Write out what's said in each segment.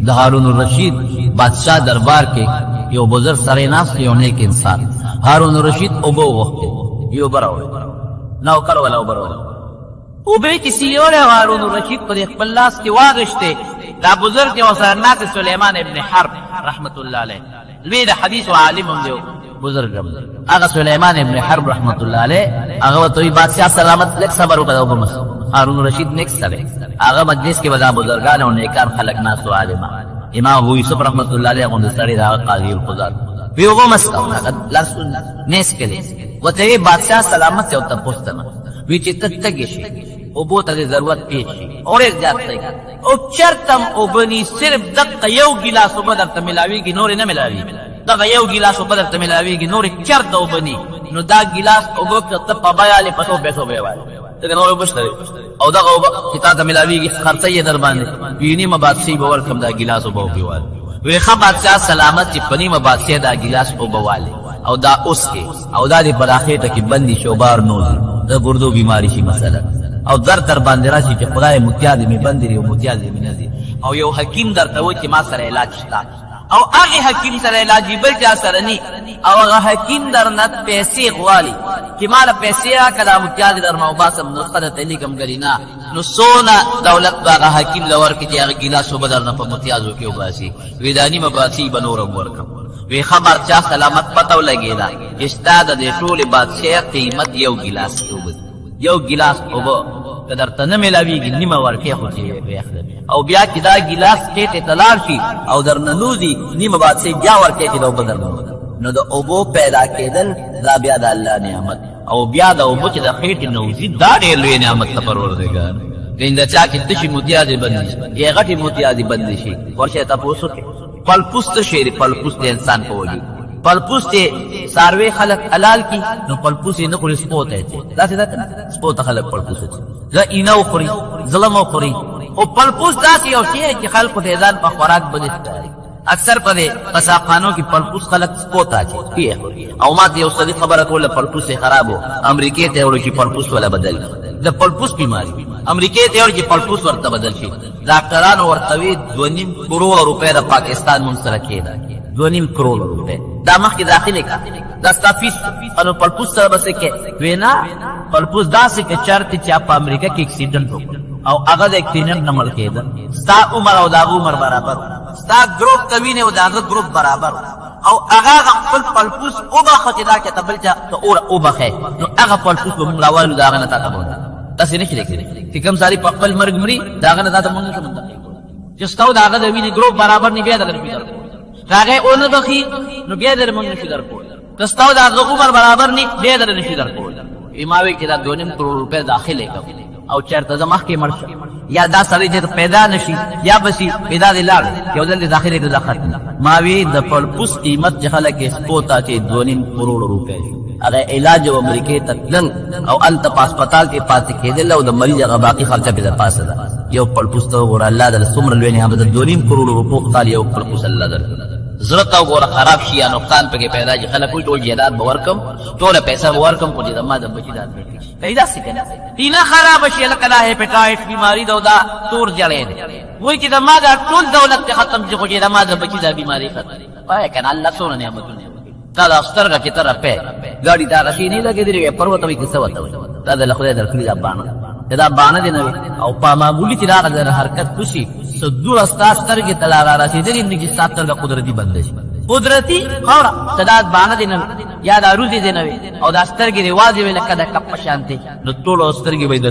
د هارون الرشید بادشاہ دربار کې یو بزرگ سره ناست یو نیک انسان هارون الرشید اوبه وغوښتې یو اوبه راوړې نوکر والا اوبه راوړې اوبه چې سیوړې هارون الرشید په خپل لاس کې واغشتې دا بزرگ یو سره ناست سلیمان ابن حرب رحمت الله علیه لوی د حدیث و عالم هم دیو بزرگ هغه سلیمان ابن حرب رحمت الله علیه هغه ته بادشاہ سلامت لک صبر وکړه او بس هارون الرشید نیک سره هغه مجلس کې ودا بزرگان او نیکان خلق ناس و عالمان امام ابو یوسف رحمت الله علیه غوند سړي دا قاضي القضات وی وګو مستا لاس نیس کړي وته بادشاہ سلامت او تپوستنه وی چې تتګي شي او بو ته ضرورت پیښ شي اور زیات دی او چرتم او بني صرف دقه یو ګلاس وبد ته ملاويږي نور نه ملاوي دغه یو ګلاس وبد ته ملاويږي نور چرته وبني نو دا ګلاس او بو ته په بیاله پسو پیسو ویوال دغه نور وبشتري او دغه چې تا ته ملاويږي خرڅه یې در باندې ویني مبادشي باور کم دا ګلاس او بو پیوال وی خبرچا سلامت چې پنی مبادشي دا ګلاس او بواله او دا اوس کې او دا د براخه ته کې بندي شوبار نوزي د ګردو بیماری شي مثلا او در باندې راشي چې خدای متیاز می بندري او متیاز می نزي او یو حکیم درته و چې ما سره علاج شتا او هغه حکیم سره علاج بل چا سره ني او هغه حکیم درنه پیسې غوالي چې مال پیسې راکړه متیاز در ما وباسم نو خدای ته لیکم غرینا نو سونا دولت هغه حکیم لور کې چې هغه ګلاس وبدل نه په متیازو کې وباسي وېدانی مباسي بنورم ورکم وی خبر چا سلامت پتو لګیدا استاد د ټول بادشاہ قیمت یو ګلاس یو ګلاس اوبه قدر ته نه ملاویږي نیمه ورکه خو چې او بیا چې دا ګلاس ته تلار شي او درنلوزي نیمه بعد سي بیا ورکه کې دا بدل نو د اوبو پیدا کېدل دا بیا د الله نعمت او بیا د اوبو چې د خېټ نوزي دا ډېر لوی نعمت ته پروردګار ګیندا چا کې تشي متیاز بندي یې غټي متیاز بندي شي ورشه تاسو کې پل پوست شي پل پوست انسان په وږي پل پوست ساروی خلق حلال کی نو پل پوست نه خوري سپوت ایته دا څه ده سپوت خلق پل پوست ز اینو خوري ظلم خوري او پل پوست داسې یو شی چې خلق ته ځان په خوراک بدل اکثر پدې قصاقانو کې پل پوست خلق سپوت اچي او ما ته یو څه خبره کوله پل پوست خرابو امریکای ته ورشي پل پوست ولا بدل د پل پوست بیماری امریکای ته ورشي پل پوست ورته بدل شي ډاکټرانو ورته 2.5 کروڑ روپے د پاکستان منسره کېده 2.5 کروڑ روپے دا مخکې داخله کا دا ستافیس انو پلپوس سره بس کې وینا پلپوس داسې کې چرته چې په امریکا کې اکسیډنټ وکړ او هغه د اکسیډنټ نه مړ کېده ستا عمر او دا عمر برابر ستا ګروپ کوي نه او دا ګروپ برابر او هغه خپل پلپوس او باخته دا کې تبل ته او باخه نو هغه پلپوس په ملاوالو دا غنه تا ته تاسو نه کېږي چې کوم ساري په خپل مرګ مري دا غنه تا ته مونږ څه مونږ چې ستاسو دا هغه د ویني ګروپ برابر نه بیا درته راغه اون بخي نو بیا در مونږ نشو درکول تاسو دا عمر برابر نه بیا در نشو درکول ایماوي کې دا 2.5 کروڑ روپے داخله کوي او چرته زما کې مرشه یا دا سړی چې پیدا نشي یا بسي پیدا دي لاړ یو ځل داخله کې ځخت ماوي د پلپوس قیمت چې خلک سپوتا چې 2.5 کروڑ روپے هغه علاج او امریکای تکلن او انت په هسپتال کې پاتې کېدل او د مریض هغه باقي خرچه په پاسه ده یو پلپوس ته ور الله د څومره لوی نعمت 2.5 کروڑ روپے خالي یو پلپوس الله درکړه زړه او ګوره خراب شي یا نقصان پکې پیدا شي خلک ټول جیدات باورکم ټول پیسې باورکم کو دې ما د بچیدات پیدا سي کنه تینا خراب شي لکه لا هپټایټ بیماری دا تور جړې وای چې ما دا ټول دولت ختم شي خو دې ما د بچیدا بیماری ختم پای کنه الله سونه نعمتونه دا سترګه کی طرف په ګاډي دا راشي نه لګې دی پروت وي څه وته دا د خدای درکړي دا باندې دا باندې دی نه او په معمولی چې راغله حرکت خوشي سدو استاد سترګې تلار راشي دې نه چې سترګه قدرتي بند شي قدرتي خورا صدات باندې دی نه یا دا روزي دی نه او دا سترګې رواج وی لکه د کپ شانته نو ټول سترګې به د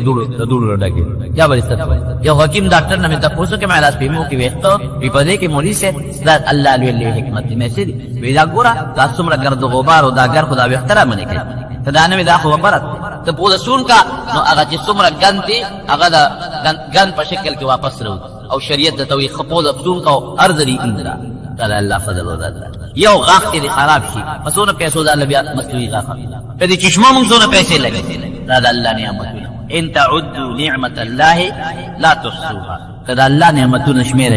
دوړو ډګي یا بل سترګې یو حکیم ډاکټر نه مته پوښتنه کې علاج پیمو کې وخت په دې کې مولوی سے دا الله لوی حکمت مې سي وی دا ګورا دا څومره ګرد غبار او دا ګر خدا به احترام نه کوي دا نه دا خو برت ته پوه سون کا نو هغه چې څومره ګنتي هغه دا ګن په شکل کې واپس راو او شریعت د توي خپل افزون کو ارذري اندرا تعالی الله فضل و ذات یو غاخ کې خراب شي پسونه پیسو د الله بیا مستوي غاخ په دې چشمه موږ زونه پیسې لګي دا د الله نعمت ان تعدوا نعمت الله لا تحصوها کدا الله نعمتونه شمیر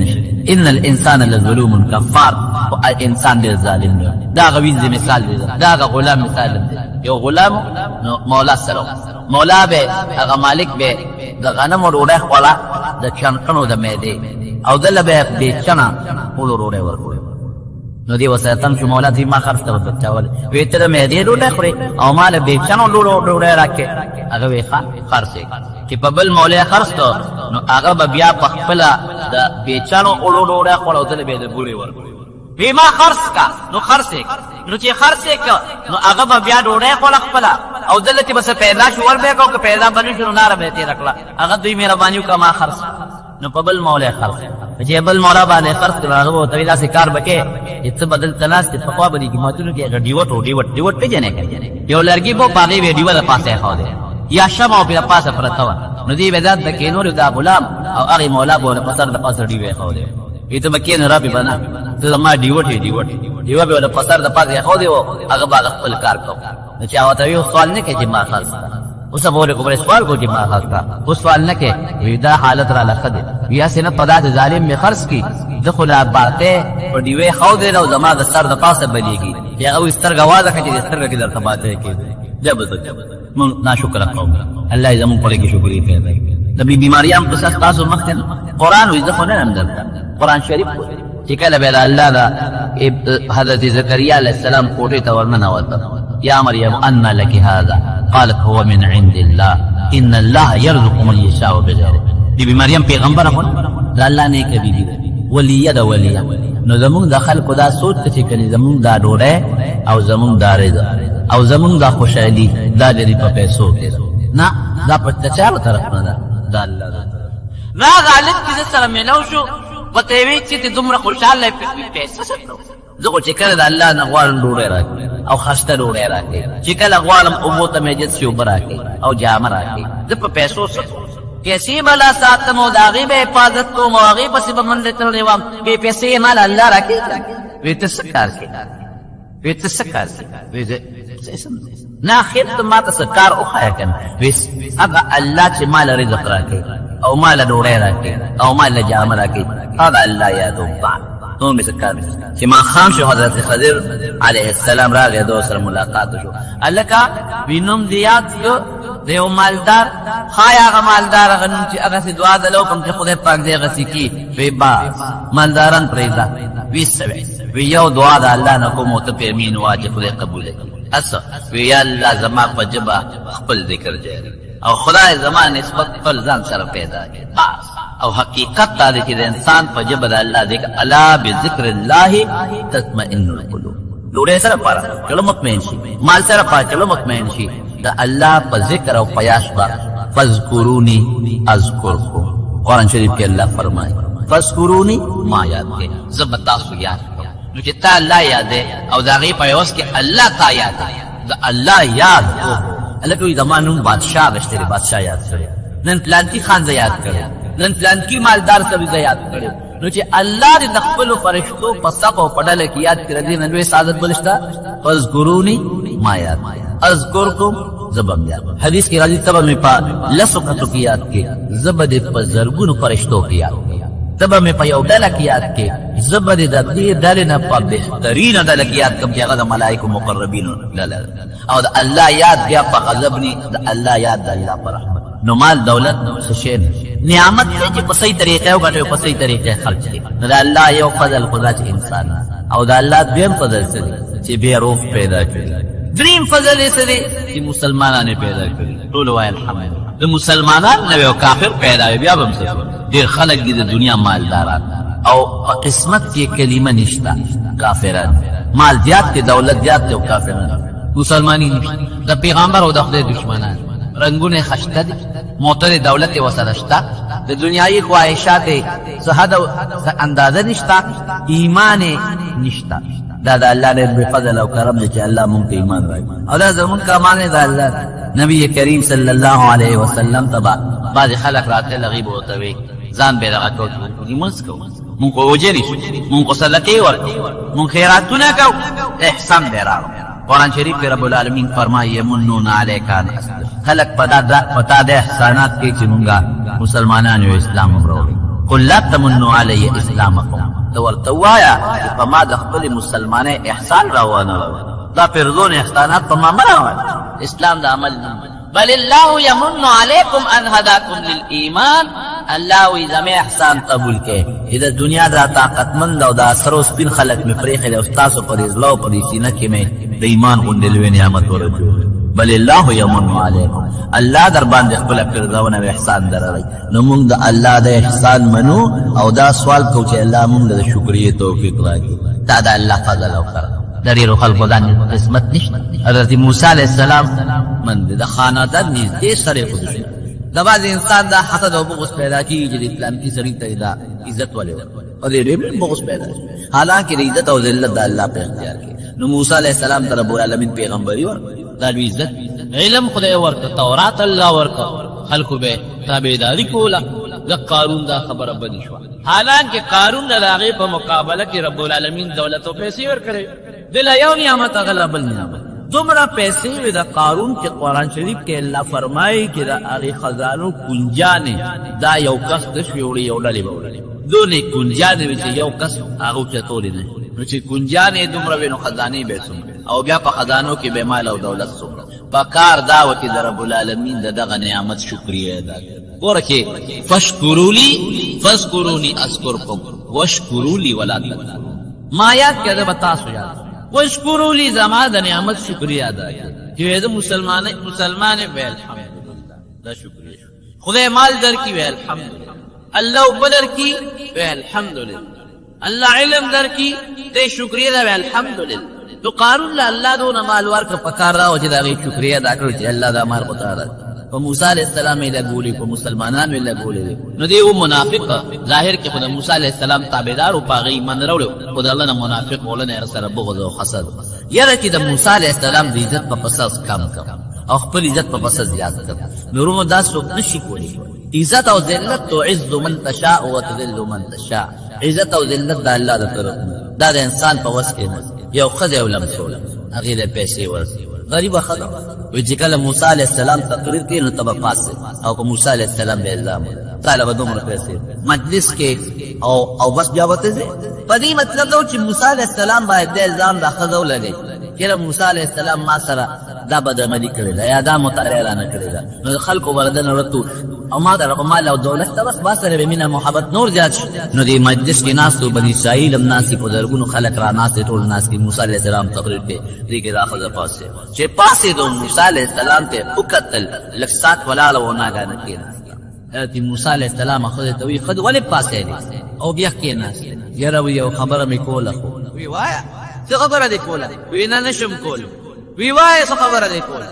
نشي ان الانسان لظلوم كفار او انسان دې ظالم دا غویز مثال دی دا غلام مثال دی یو غلام مولا سره مولا به هغه مالک به د غنم وروړه خلا د چنکنو د مېده او دل به بیچنا اولو روڑے ورکوڑے نو دی وسیتم شو مولا دی ما خرف تب بچاول ویتر مهدی روڑے خوڑے او مال بیچنا روڑے رکھے اگر وی خرسے کہ پبل مولا خرس تو نو اگر بیا پخپلا دا بیچانو اولو روڑے خوڑا او دل به دی بوڑے ورکوڑے بیما خرس کا نو خرسے نو چی خرسے کا نو اگر بیا روڑے خوڑا خپلا او دلتی بس پیدا شور بے کو کہ پیدا بنی شروع نارا بیتی رکلا اگر دوی میرا بانیو کا ما خرس نو پبل مولا خرس جے بل مولا بانے خرس کرنا وہ طویلہ سے کار بکے ات بدل تلاس تے پقوا بری کی موتونو کی اگر ڈیوٹ پہ جنے کر یو لرگی بو پاگی بے ڈیوٹ پاسے خواہ دے یا شمع پی پاسے پرتوا نو دی بیداد بکی نور دا غلام او اغی مولا بو پسر دا پاسر ڈیوٹ خواہ دے یہ تو مکی نرا پی بنا تو ما ڈیوٹ پی والا پسر دا پاسے خواہ دے وہ اگر باغ اقبل کار کو چاہتا ہے سوال نہ کہ جمع خاص اس بولے کو بڑے سوال کو جمع خاص تھا اس سوال نہ کہ ودا حالت را لخد یا سن پدا ظالم میں خرچ کی دخل باتیں اور دیوے خود دے نو زما د سر د پاسه بلیگی یا او استر گواز کہ استر کی در باتیں کہ جب من نا شکر قوم اللہ یزم پر کی شکر ہے نبی بیماریاں کو سخت مختن قران و دخل اندر قران شریف چکل بیل اللہ دا حضرت زکریا علیہ السلام کوٹے تورنا ہوتا يا مريم أن لك هذا قالت هو من عند الله إن الله يرزق من يشاء بغير بی مریم پیغمبر ہون دا اللہ نے کبھی بھی ولی دا ولی نو زمون دا خلق دا سوچ کچھ کنی زمون دا ڈوڑے او زمون دا رضا او زمون دا خوشحالی دا جری پا پیسو کے نا دا پچھتا چارو طرف دا اللہ دا نا غالب کسی سر ملو شو وطیوی چیتی دمرا خوشحال لے پیسا سکتو زکو چکل دا اللہ نغوارن ڈوڑے راکی او خستہ ڈوڑے راکی چکل اغوالم اموتا میجد شوبر راکی او جامر راکی زپا پیسو سکتو کیسی بلا ساتم و داغی بے حفاظت کو مواغی پسی بمن لیتر نیوام بے پیسی مال اللہ راکی ویت سکار کی ویت سکار کی نا خیر تم ماتا سکار اخایا کن ویس اگا اللہ چی مال رزق راکی او مال ڈوڑے راکی او مال جامر راکی اگا اللہ یادو بعد تو میں سکار چی ما خام شو حضرت خضر علیہ السلام را گیا دو سر ملاقات شو اللہ کا وینم دیات کو دیو مالدار خوایا آغا مالدار آغا نمچی اغا سی دعا دلو کم چی خود پاک دے غسی کی وی باز مالداران پریزا وی سوی وی یو دعا دا اللہ نکو موت پی امین واجی خود قبول کی اصلا وی یا اللہ زمان پا جبا خپل ذکر جائے او خدا زمان نسبت پل زان سر پیدا کی باز او حقیقت تا دیکھ دے انسان پا جبا دا اللہ دیکھ اللہ بذکر اللہ تطمئن القلوب لوڑے سر پارا چلو مطمئن شی مال سر پارا چلو مطمئن شی دا اللہ پا ذکر او پیاش با فذکرونی اذکرکم قرآن شریف کے اللہ فرمائے فذکرونی ما یاد کے زبتا سو یاد کرو نو چتا اللہ یاد ہے او دا غیب پیوس کے اللہ تا یاد ہے دا اللہ یاد ہو اللہ کوئی زمانوں بادشاہ گشتے بادشاہ یاد کرے نن پلانتی خان یاد کرے نن پلانتی مالدار سبھی یاد کرے نو چی اللہ دی نقبل و فرشتو پساق و پڑھلے کی یاد کرے دی ننوی سعادت بلشتا فذکرونی ما یاد اذکرکم زبم یاد حدیث کی راضی تبا میں پا لسقتو کی یاد کے زبد پا زرگون فرشتو کی یاد کے تبا میں پا یو ڈالا کی یاد کے زبد دی ڈالنا پا بہترین ڈالا کی یاد کم کیا غدا ملائک و مقربین او دا اللہ یاد گیا پا غضبنی دا اللہ یاد دا اللہ پر رحمت نو مال دولت سشین نعمت ہے جی پسی طریقے ہو گھٹے پسی طریقے خرچ کی دا اللہ یو فضل خدا چی انسان او دا اللہ دویم فضل سدی چی بے روف پیدا کری دریم فضل سدی چی مسلمانان پیدا کری طولو آئے الحمد دا مسلمانان نوے و کافر پیدا ہوئی بیا بمسکو دیر خلق دی دا دنیا مالداران او قسمت کی کلمہ نشتا کافران مال دیات تی دولت دیات تی و کافران مسلمانی نشتا دا پیغامبر و دا خدای دشمنان رنگون خشتا دی موتر دولت وسرشتا دا دنیای خواہشات سہد اندازہ نشتا ایمان نشتا دا دا اللہ نے بفضل و کرم دے چا اللہ منکہ ایمان رائی اور دا زمون کا مانے دا اللہ نبی کریم صلی اللہ علیہ وسلم تبا بعض خلق راتے لغیب ہوتا ہوئے زان بے لغا کوت منس کو من کو وجری من کو صدقے ورکی من خیراتو نہ کو احسان دے رہا قرآن شریف کے رب العالمین فرمائے یمنون علیکان خلق پتا دے احسانات کی چنونگا مسلمانان و اسلام امروی قل لا تمنو علی اسلامکم دور توایا فما دخل مسلمان احسان روانا دا پردون احسانات فما مراوانا اسلام دا عمل بل اللہ یمن علیکم ان ہداکم للایمان الله وی زمه احسان قبول کې دا دنیا دا طاقتمند او دا سر او سپین خلق مې پرېښي دي او ستاسو پر اضلاع او پر سینه کې مې د ایمان غوندې لوی نعمت ورجوړ بل الله یمن علیکم الله در باندې خپل پرځونه او احسان درلای نو موږ د الله د احسان منو او دا سوال کو چې الله موږ د شکرې توفیق راکړي دا د الله فضل او کرم دریرو خلقو دان قسمت نشته حضرت موسی علیہ السلام من د خاندان نږدې سره خود شي دا باز انسان دا حسد او بغض پیدا کیږي چې اسلام کی سړی ته دا عزت ولې او دې بغض پیدا شي حالانکه عزت او ذلت د الله په اختیار کې نو موسی علیہ السلام ته رب العالمین پیغمبري ور دا عزت علم خدای ورکړ تورات الله ورکړ خلکو به تابعداري کوله د قارون دا خبره بدی شو حالانکه قارون د هغه په مقابله کې رب العالمین دولت او پیسې ورکړي دل یو نعمت غلبل نعمت دومره پیسې وي د قارون چې قرآن شریف کې الله فرمایي چې د هغې خزانو کنجانې دا یو کس تش وړي یو ډلې به وړي دونې کنجانې وي چې یو کس هغه اوچتولې نه نو چې کنجانې دومره وي نو خزانې به څومره او بیا په خزانو کې به مال او دولت څومره په کار دا و چې د رب العالمین د دغه نعمت شکریه ادا کړي ګوره چې فشکروني اذکرکم واشکروا لی ولا تکفرون ما یاد کړه به تاسو یاد واشکروا لی زما د نعمت شکریه ادا کړئ چې زه مسلمان وې الحمدلله دا شکریه خدای مال درکړي وې الحمدلله الله بدر کی وې الحمدلله الله علم درکړي ته شکریه ده وې الحمدلله تو قارون له الله دونه مال ورکړ په کار راو چې دا غي شکریه ادا کړو چې الله دا مال وتعالى په موسی علیہ السلام یې لګولې په مسلمانانو یې لګولې نو دی و منافق ظاهر کې خدای موسی علیہ السلام تابعدار او پاغي ایمان راوړو خدای الله نه منافق ولنه سره بغض او حسد یره چې د موسی علیہ السلام د عزت په پساس کم او خپل عزت په پساس زیات کړ نورو دا څوک نشي کولی عزت او ذلت تعز من تشاء وتذل من تشاء عزت او ذلت د الله د طرف دا د انسان په وس کې نه یو خدای ولم سول هغه له پیسې ورسي غریب خدا وی چې کله موسی علیہ السلام تقریر کوي نو تبه پاس او موسی علیہ السلام به الزام طالب دومره پیسې مجلس کې او بس بیا وته په دې مطلب دا چې موسی علیہ السلام باندې الزام راخذو لګي چې موسی علیہ السلام ما سره دا بدعملي کړی دا یا دا متعرض نه کړی دا نو خلکو ولدن ورته او ما دا مال او دولت بس با سره به مینه محبت نور زیات شو نو دې مجلس کې ناس تو بني اسرائیل هم ناس په درګونو خلک را ناس ټول ناس کې موسی علیہ السلام تقریر کې دې کې راخذ پاسه چې پاسه دو موسی علیہ السلام ته وکتل لکسات ولاله و ناګانه کې ته موسی علیہ السلام خو ته وی خد ولې پاسه او بیا کې ناس یره یو خبره مې کوله وی وایا څه خبره دې کوله وی نه نشم کول وی وای څه خبره دې کوله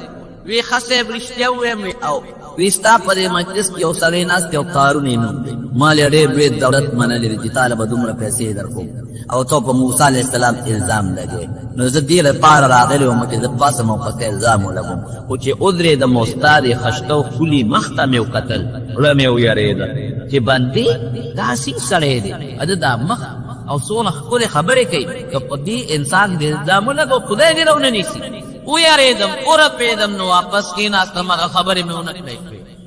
وی خسه برشتیا وې او وستا په مجلس کې او سړی ناس ته قارون نه مال ډېر به دولت منلې چې طالب دومره پیسې درکو او ته په موسی علیہ السلام الزام لګې نو زه دې لپاره راغلی وم چې د پاسه مو په الزام ولګم او چې عذر د موستاد خشتو خلی مختم یو قتل ولمه ویریده چې باندې داسې سړی دی اده دا مخ او څونه خپل خبرې کوي که په دې انسان دې الزام لګو خدای دې رونه نیسي ویریدم اور پیدم نو واپس کې ناستمه خبرې مې ونه کړې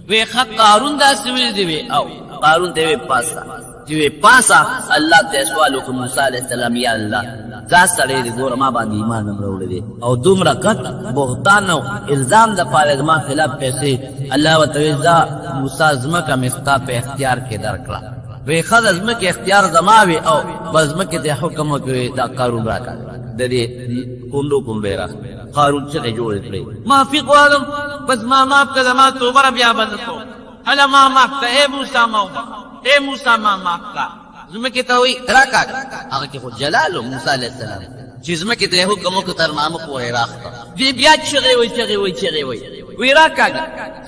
وی خط قارون دا سویل دی او قارون ته وی پاسا چې وی پاسا الله ته سوال وکړ موسی علیہ السلام یا الله دا سړی دی ګور ما باندې ایمان وروړي دي او دومره کټ بهتان او الزام د پاره ما خلاف پیسې الله وتعالى موسی زمکه مستا په اختیار کې درکړه وی خد زمکه اختیار زماوي او بزمکه ته حکم وکړي دا قارون راکړه د دې کوندو کوم بیره قارون څخه جوړ کړی معافي غواړم بس ما معاف کړه ما توبه بیا بند کو الا ما معاف کړه اے موسی ما معاف کړه زمکه ته وی راکا هغه کې خو جلال موسی علیہ السلام چې زمکه ته حکم وکړ تر ما مخ وای راخته دی بیا چغي وی راکا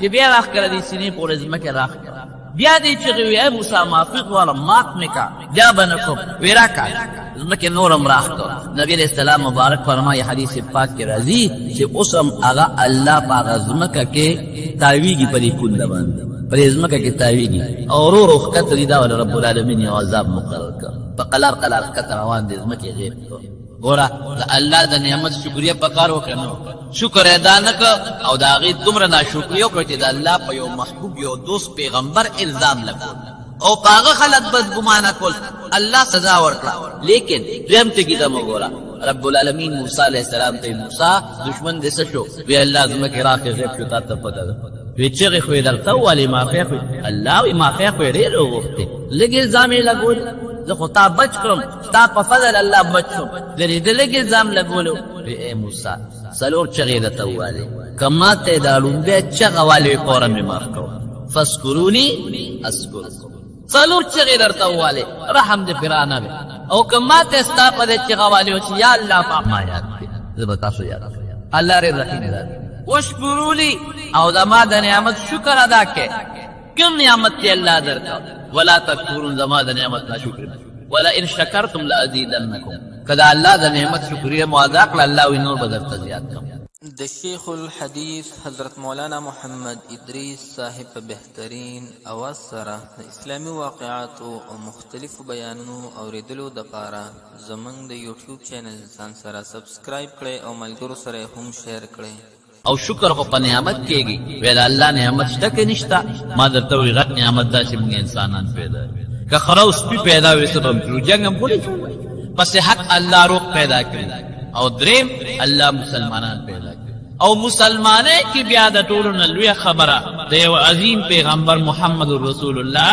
چې بیا راخ کړه دې سینې پورې زمکه راخته بیا دې چغي وی موسی معافي غواړم معاف میکا بیا بند کو وی راکا زمکه نورم راخته نبی علیہ السلام مبارک فرمایي حدیث پاک کې راځي چې اوسم هغه الله پاک زمکه کې تاویږي پرې کول باندې پرې زمکه کې تاویږي او ورو خطر دا ول رب العالمین یو عذاب مقرر کړ په قلار خطر روان دي زمکه غیر ګوره الله د نعمت شکریا پکار وکړو شکر ادا نک او دا غي تمره ناشکریه وکړه چې د الله په یو محبوب یو دوست پیغمبر الزام لګول او پاغه خلق بد ګمانه کول الله سزا ورکړه لیکن رحم ته کیدا مګورا رب العالمین موسی علیہ السلام ته موسی دشمن دې شو وی الله زما کې راکې غیب شو تا ته پته وی چغې خو یې درته ووالې مافیا خو الله وی مافیا خو یې ډېر وغوښتې لږ الزام یې لګول زه خو تا بچ کړم ستا په فضل الله بچ شم لرې د لږ الزام لګولو وی ای موسی څلور چغې درته ووالې که ما ته یې دا لومبی چغه والې وي فورا مې معاف کوه فاذکروني اذکرکم څلور چغې درته ووالې رحم دې پرانه وي او که ما ته ستا په دې چغه والې و چې یا الله پاک ما یاد کړې زه به تاسو یاد کړم الله ډېر رحیم دی واشکروا لی او زما د نعمت شکر ادا کې کوم نعمت چې الله درکړ ولا تکفرون زما د نعمت ناشکر ولا ان شکرتم لازیدنکم کدا الله د نعمت شکریه مو ادا کړ الله وی نور به درته زیات کړم د شیخ الحدیث حضرت مولانا محمد ادریس صاحب په بهترین اواز سره د اسلامي واقعاتو او مختلفو بیانونو اوریدلو دپاره زموږ د یوټیوب چینل ځان سره سبسکرایب کړئ او ملګرو سره هم شیر کړئ او شکر خو په نعمت کېږي ویل الله نعمت شته که نشته ما درته وایي غټ نعمت دا چې موږ انسانان پیدا که خره او سپي پیدا وي څه به هم کړو جنګ هم کولی شو په صحت الله روغ پیدا کړي او دریم الله مسلمانان پیدا کړي او مسلمانۍ کې بیا د ټولو نه لویه خبره د یو عظیم پیغمبر محمد رسول الله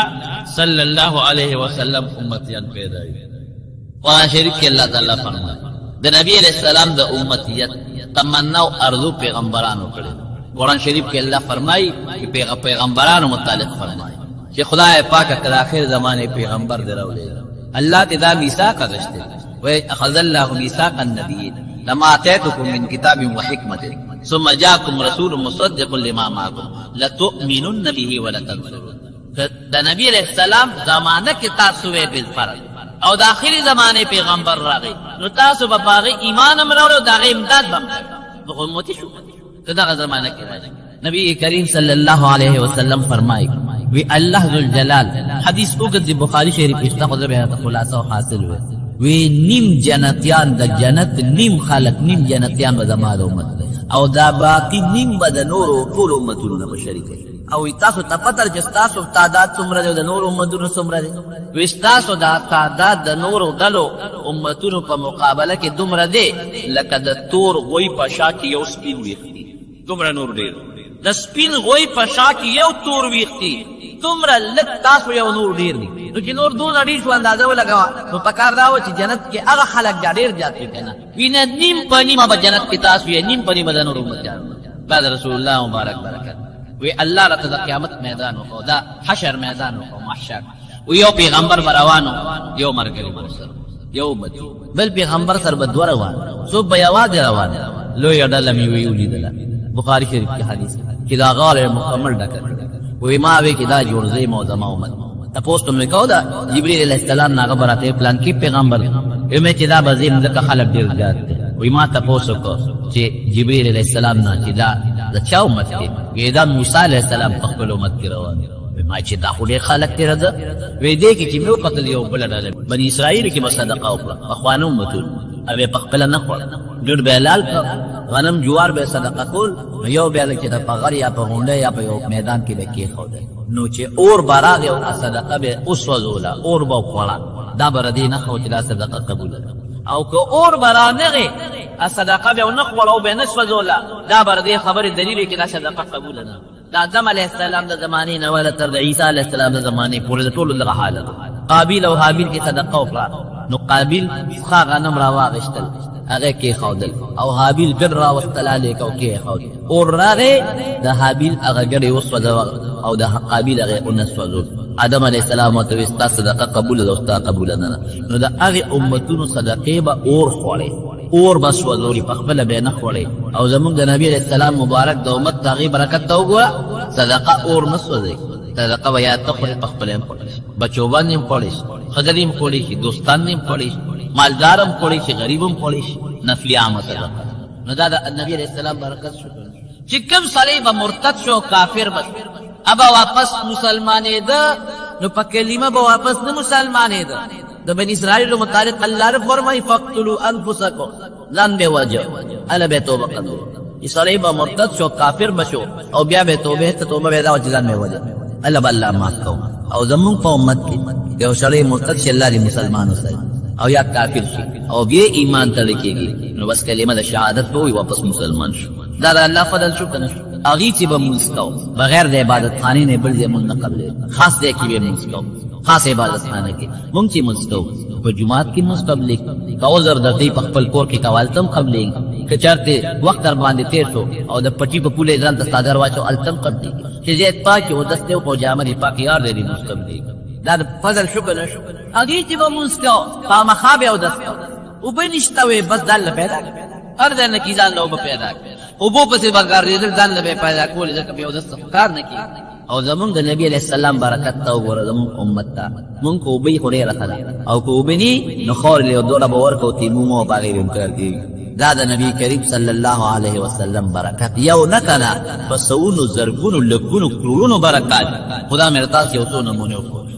صلی الله علیه وسلم امتیان پیدا وي قرآن شریف کې الله تعالی فرمایي د نبی علیہ السلام د امتیت تمنا او ارزو پیغمبرانو کړي قرآن شریف کې الله فرمایي چې پیغمبرانو متعلق فرمایي چې خدای پاک کله اخر زمانه پیغمبر دراولې الله ته دا میثاق غشته وای اخذ الله میثاق النبیین لما اتیتکم من کتاب و حکمت ثم جاءکم رسول مصدق لما معکم لتؤمنن به ولتنصرون د نبی علیہ السلام زمانه کې تاسو یې بالفرض او د آخري زمانه پیغمبر راغی نو تاسو به باغی ایمان هم راوړو د هغې امداد به هم امتي شو که دغه زمانه کې راځي نبی کریم صلی الله علیه وسلم فرمایي وی الله ذوالجلال حدیث اوږد د بخاري شریف کې شته خو زه به خلاصه حاصل وی نیم جنتیان د جنت نیم خلق نیم جنتیان به زما د امت او دا باقي نیم به د نورو ټولو امتونو نه به شریکوي او تاسو ته پته چې ستاسو تعداد څومره دی او د نورو امتونو څومره دی وی ستاسو دا تعداد د نورو ډلو امتونو په مقابله کې دومره دی لکه د تور غوی په شا کې یو سپین ویښتي دومره نور ډېر د سپین غوی په شا کې یو تور ویښتي دومره لږ تاسو یو نور ډېر دی نو چې نور دونه ډېر شو اندازه ولګوه نو پکار دا و چې جنت کې هغه خلک دا ډېر زیات وي که نه وینه نیم په نیمه به جنت کې تاسو یې نیم په نیمه د نورو امتیان بعد رسول الله مبارک برکت وی الله راته د قیامت میدان وخو دا حشر میدان وخو محشر و یو پیغمبر روانو یو ملګری ورسره یو امتي بل پیغمبر سره به دوه روان څوک به یوازې روان لویه ډله مې وی ولیدله بخاري شریف کې حدیث چې دا غار مکمل ډکه وی ما وی کې دا جوړځای مو زما امت تپوس ته مې کو دا جبرئیل علیه السلام نه غبرته پلان کې پیغمبر یمه چې دا بزیم دغه خلک ډیر زیات دي وی ما تپوس کو چې جبرئیل علیه السلام نه چې دا د چا امت کې وی دا موسی علیه السلام په خپل امت کې روان ما چې دا خو ډېر خلک تېره ده وی دې کې چې مې وکتل یو بله ډله بني اسرائیلو کې به صدقه وکړه پخوانه امتونو او یې پخپله نه خوړه ډېر به حلال کړه غنم جوار به صدقه کول نو یو بیا لږ چې په غر یا په غونډه یا په یو میدان کې به کېښودی نو چې اور به راغی او صدقه به وسوځوله اور به وخوړه دا به ردې نه ښه چې دا صدقه قبوله ده او که اور به رانغې صدقه به ونه خوړه او به یې نه سوځوله دا به ردې خبرې دلیل وي چې دا صدقه قبوله ده د آدم علیه السلام د زمانې نه وله تر د عیسی علیه السلام د زمانې پورې د ټولو دغه حالت قابیل او حابیل کې صدقه وکړه نو قابیل ښه غنم راواغېشتل هغه کېښودل او حابیل ګډ راوستل هلې کو کېښود اور راغې د حابیل هغه ګډې وسوځوه او د قابیل هغې ونه سوځول آدم علیه السلام ورته وایي ستا صدقه قبوله ده او ستا قبوله نه ده نو د هغې امتونو صدقې به اور خوړې اور به سوځولي پخپله به یې نه خوړې او زموږ د نبي علیه السلام مبارک د امت د هغې برکت ته وګوره صدقه اور نه سوځوي صدقه به یا ته خورې پخپله یې هم خوړی شي بچو باندې هم خوړی شي ښځلې هم خوړی شي دوستان هم خوړی شي مالدار هم خوړی شي غریب هم خوړی شي نفلي عامه صدقه نو دا د نبي علیه السلام برکت شو چې کوم سړی به مرتد شو کافر به ابا واپس مسلمانېده نو په کلمه به واپس نه مسلمانېده د بني اسرائیلو متعلق الله رب فرمایي فقتلوا انفسکم ځان به وجه اله به توبه قبول چې سړی به مرتد شو کافر به شو او بیا به توبه ته توبه به دا چې ځان به وجه الله به الله معاف کوو او زمونږ په امت کې یو سړی مرتد شي الله دې مسلمان وساتي او یا کافر شي او بیا ایمان ته کېږي نو بس کلمه د شهادت به وي واپس مسلمان شو دا د الله فضل شو که نه شو اغي چې به مونږ کو بغیر د عبادت خانې نه بل ځای مونږ نه قبلې خاص ځای کې به مونږ کو خاص عبادت خانه کې مونږ چې مونږ کو په جمعات کې مونږ قبلې کو زر د دې په خپل کور کې کوالتم قبلې که چارته وخت در باندې تیر شو او د پټي په پوله ځان د صادر واچو التم قبلې چې زه پاک او دسته او جامه پاک یار دې مونږ قبلې دا فضل شکر نشو اغي چې به مونږ کو خامخابه او دسته او بنشته وي بس دل پیدا هر ځنه کې ځان لو پیدا او بو پسې بګار دې ځان له پیدا کول ځکه به د کار نه کی او زمون د نبی علیہ السلام برکت ته وګوره زمون امت ته مونږ کو به خوري راخلا او کو بني نو خور له دوله باور کو تیمو مو باغې انکار کی دا د نبی کریم صلی الله علیه وسلم برکت یو نکنا بسونو زرګونو لګونو کړونو برکات خدا مې رتا یو څو نمونه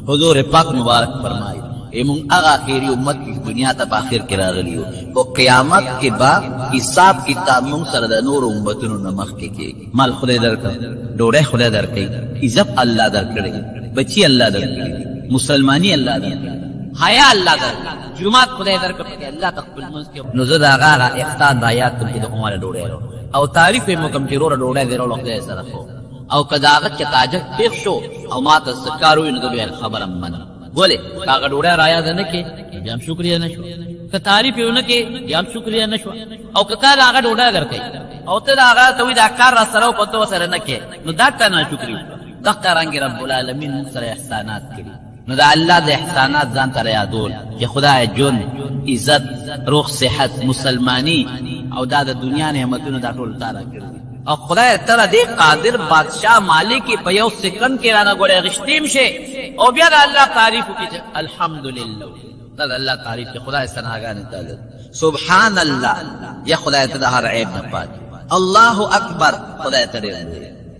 حضور پاک مبارک فرمایي ایمون اغا خیری امت کی دنیا تا باخر کرا غلیو و قیامت کے بعد حساب کتاب مون سر دا نور امتنو نمخ کے مال خدای در کر ڈوڑے خدای در کئی عزت اللہ در کرے بچی اللہ در کرے مسلمانی اللہ در کرے حیا اللہ در کرے جماعت خدای در کرے اللہ تقبل منز کے نزد آغا اختان دایات کم کی دقو مالا ڈوڑے رو او تعریف مکم چی رو ڈوڑے دیرو لخدای سرخو او کداغت کے تاجت پیخ شو او مات سکاروی ندبی خبرم منم بولے کاغذ ڈوڑا رایا دنے کے جام شکریہ نشو کہ تعریف یوں کہ جام شکریہ نشو او کتا لاغا ڈوڑا کر کے او تے لاغا توی دا کار را سرو پتو سر نہ کے نو داتا نہ شکریہ دقا رنگ رب العالمین سر احسانات کری نو دا اللہ دے احسانات زان تر یادول کہ خدا جن عزت روح صحت مسلمانی او دا دنیا نعمتونو دا ټول تعالی کړی او خدای تعالی دې قادر بادشاہ مالک په یو سکند کې رانه غوړې غشتیم شي او بیا الله تعریف وکړي الحمدلله دا الله تعریف ته خدای ثناګان تعالی سبحان الله یا خدای ته هر عیب نه پات الله اکبر خدای ته